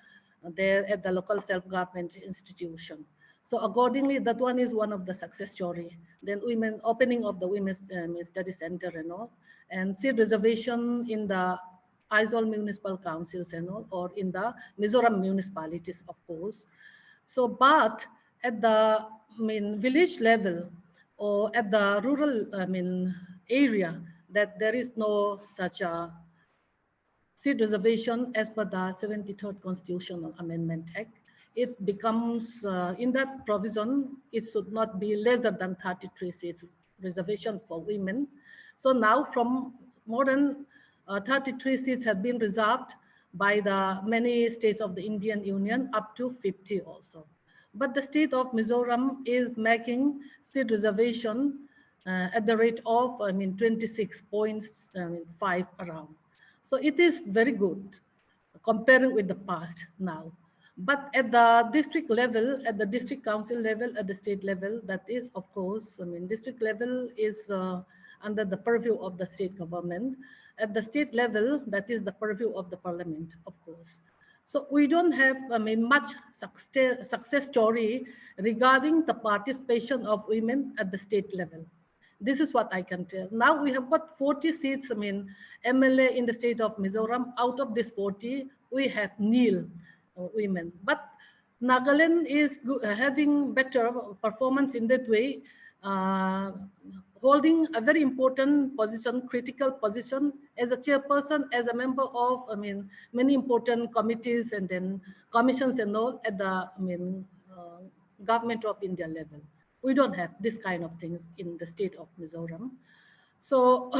there at the local self-government institution. So accordingly, that one is one of the success story. Then women opening of the women's study center and all, and seat reservation in the Aizawl municipal councils and all, or in the Mizoram municipalities, of course. So, but at the village level or at the rural area, that there is no such a seat reservation as per the 73rd Constitutional Amendment Act. It becomes, in that provision, it should not be lesser than 33 seats reservation for women. So now from more than 33 seats have been reserved by the many states of the Indian Union, up to 50 also. But the state of Mizoram is making seat reservation at the rate of, 26.5 around. So it is very good comparing with the past now. But at the district level, at the district council level, at the state level, that is, of course, district level is under the purview of the state government. At the state level, that is the purview of the parliament, of course. So we don't have, much success story regarding the participation of women at the state level. This is what I can tell. Now we have got 40 seats, MLA in the state of Mizoram. Out of this 40, we have nil women. But Nagaland is having better performance in that way, holding a very important position, critical position as a chairperson, as a member of, many important committees and then commissions and all at the, government of India level. We don't have this kind of things in the state of Mizoram. So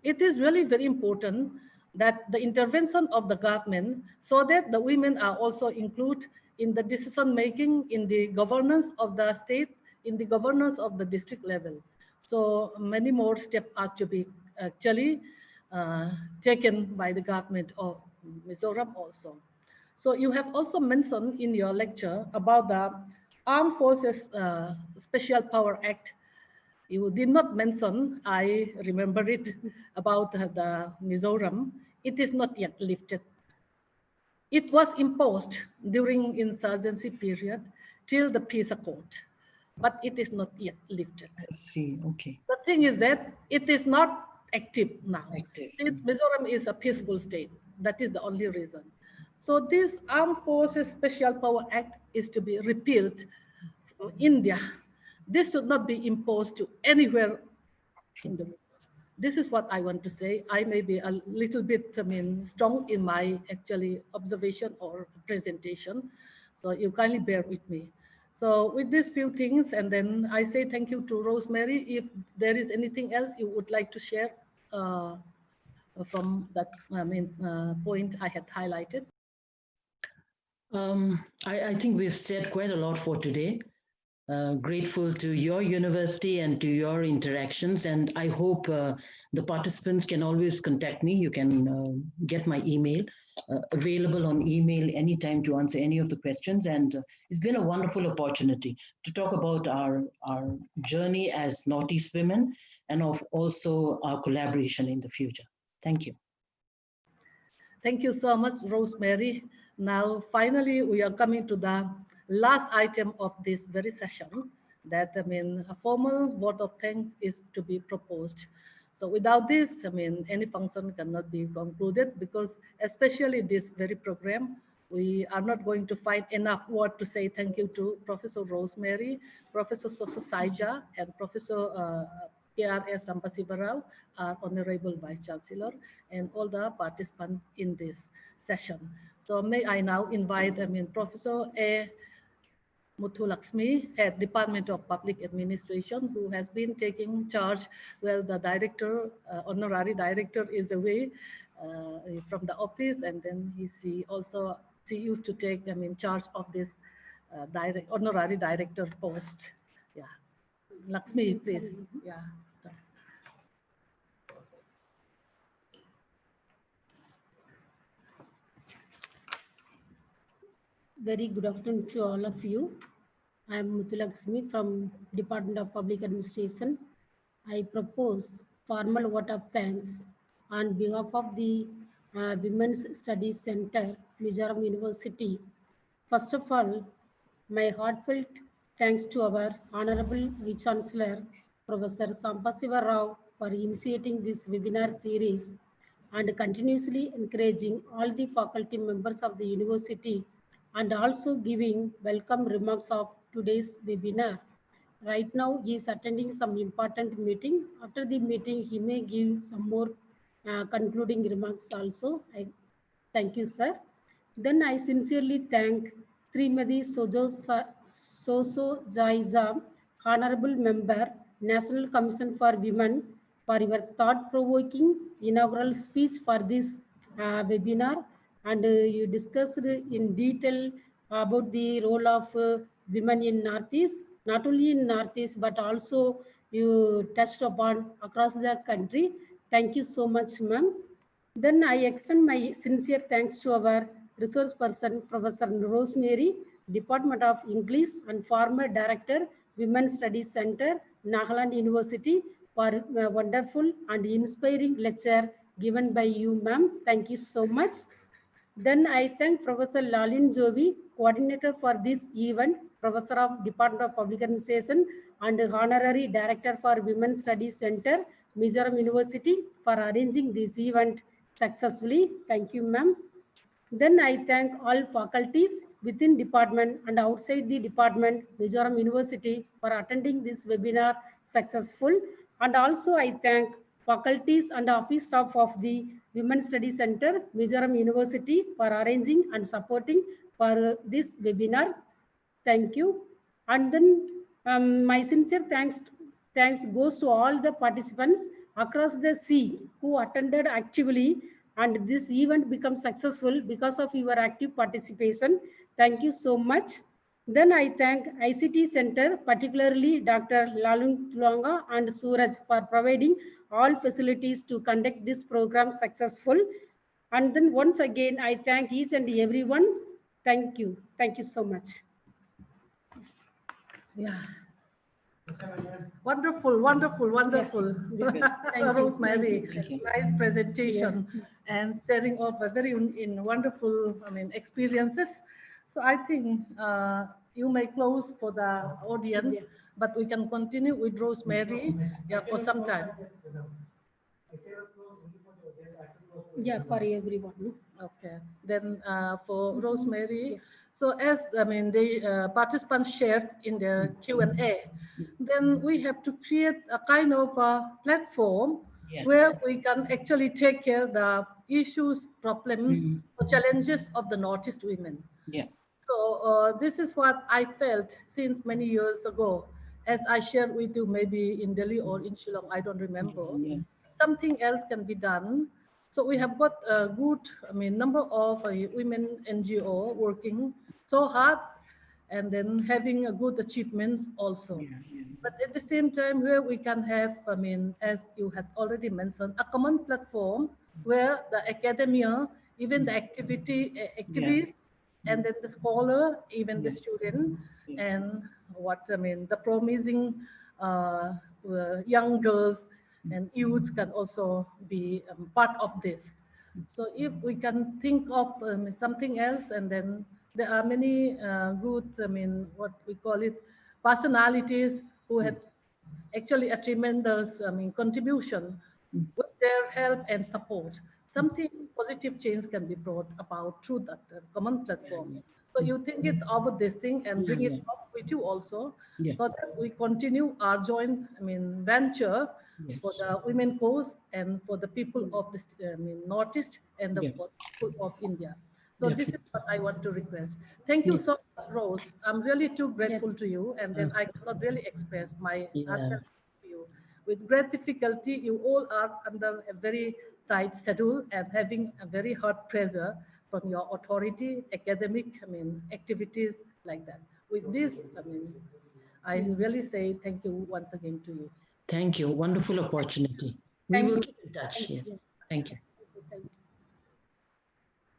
it is really very important that the intervention of the government so that the women are also included in the decision making, in the governance of the state, in the governance of the district level. So many more steps are to be actually taken by the government of Mizoram also. So you have also mentioned in your lecture about the Armed Forces Special Power Act. You did not mention, I remember it, about the Mizoram. It is not yet lifted. It was imposed during insurgency period till the peace accord, but it is not yet lifted. I see, okay. The thing is that it is not active now. Active. Mizoram is a peaceful state. That is the only reason. So this Armed Forces Special Power Act is to be repealed from India. This should not be imposed to anywhere in the world. This is what I want to say. I may be a little bit, strong in my actually observation or presentation. So you kindly bear with me. So with these few things, and then I say thank you to Rosemary. If there is anything else you would like to share from that point I had highlighted. I think we've said quite a lot for today. Grateful to your university and to your interactions, and I hope the participants can always contact me. You can get my email, available on email anytime to answer any of the questions, and it's been a wonderful opportunity to talk about our journey as Northeast women and of also our collaboration in the future. Thank you. Thank you so much, Rosemary. Now, finally, we are coming to the last item of this very session, that a formal vote of thanks is to be proposed. So without this, I mean, any function cannot be concluded, because especially this very program, we are not going to find enough word to say thank you to Professor Rosemary, Professor Sosa Saija, and Professor KRS Sampasivarao, our Honorable Vice Chancellor, and all the participants in this session. So may I now invite, I mean, Professor A. Muthu Lakshmi, Head Department of Public Administration, who has been taking charge. Well, the director, honorary director, is away from the office, and then she used to take, I mean, charge of this honorary director post. Yeah, Lakshmi, please. Yeah. Very good afternoon to all of you. I am Muthulaksmi from Department of Public Administration. I propose formal vote of thanks on behalf of the Women's Studies Center, Mizoram University. First of all, my heartfelt thanks to our Honorable Vice Chancellor, Professor Sampasiva Rao, for initiating this webinar series and continuously encouraging all the faculty members of the university, and also giving welcome remarks of today's webinar. Right now, he is attending some important meeting. After the meeting, he may give some more concluding remarks also. I thank you, sir. Then I sincerely thank Srimati Soso Jaiza, Honorable Member, National Commission for Women, for your thought-provoking inaugural speech for this webinar. And you discussed in detail about the role of women in Northeast, not only in Northeast, but also you touched upon across the country. Thank you so much, ma'am. Then I extend my sincere thanks to our resource person, Professor Rosemary, Department of English, and former Director, Women's Studies Center, Nagaland University, for a wonderful and inspiring lecture given by you, ma'am. Thank you so much. Then I thank Professor Lalin Jovi, coordinator for this event, Professor of Department of Public Administration and Honorary Director for Women's Studies Center, Mizoram University, for arranging this event successfully. Thank you, ma'am. Then I thank all faculties within department and outside the department, Mizoram University, for attending this webinar successful. And also I thank faculties and office staff of the Women's Studies Center, Mizoram University, for arranging and supporting for this webinar. Thank you. And then my sincere thanks goes to all the participants across the sea who attended actively, and this event becomes successful because of your active participation. Thank you so much. Then I thank ICT Center, particularly Dr. Lalung Tulanga and Suraj, for providing all facilities to conduct this program successful. And then once again, I thank each and everyone. Thank you. Thank you so much. Yeah. Wonderful, wonderful, wonderful. Thank Rosemary, you. nice presentation and sharing of a very in wonderful, I mean, experiences. So I think you may close for the audience, but we can continue with Rosemary, for some time. Yeah, for everyone. Okay. Then for Rosemary, so as I mean the participants shared in the Q&A, then we have to create a kind of a platform where we can actually take care of the issues, problems, or challenges of the Northeast women. Yeah. So this is what I felt since many years ago, as I shared with you, maybe in Delhi or in Shillong, I don't remember. Something else can be done. So we have got a good, I mean, number of women NGO working so hard, and then having a good achievements also. But at the same time, where we can have, I mean, as you had already mentioned, a common platform where the academia, even the activists, and then the scholar, even the student, and what I mean, the promising young girls and youths can also be part of this. So if we can think of something else, and then there are many good, I mean, what we call it, personalities who had actually a tremendous, I mean, contribution with their help and support, something positive change can be brought about through that common platform. So you think it over this thing and bring it up with you also, Yeah. so that we continue our joint, venture Yes. for the women cause and for the people of the Northeast and the Yeah. for people of India. So this is Definitely. what I want to request. Thank you Yeah. so much, Rose. I'm really too grateful to you, and then Uh, I cannot really express my Yeah. heartfelt to you. With great difficulty, you all are under a very tight schedule and having a very hard pressure from your authority, academic, activities like that. With this, I really say thank you once again to you. Thank you. Wonderful opportunity. We Thank will you. keep in touch. Thank Yes. you. Thank you.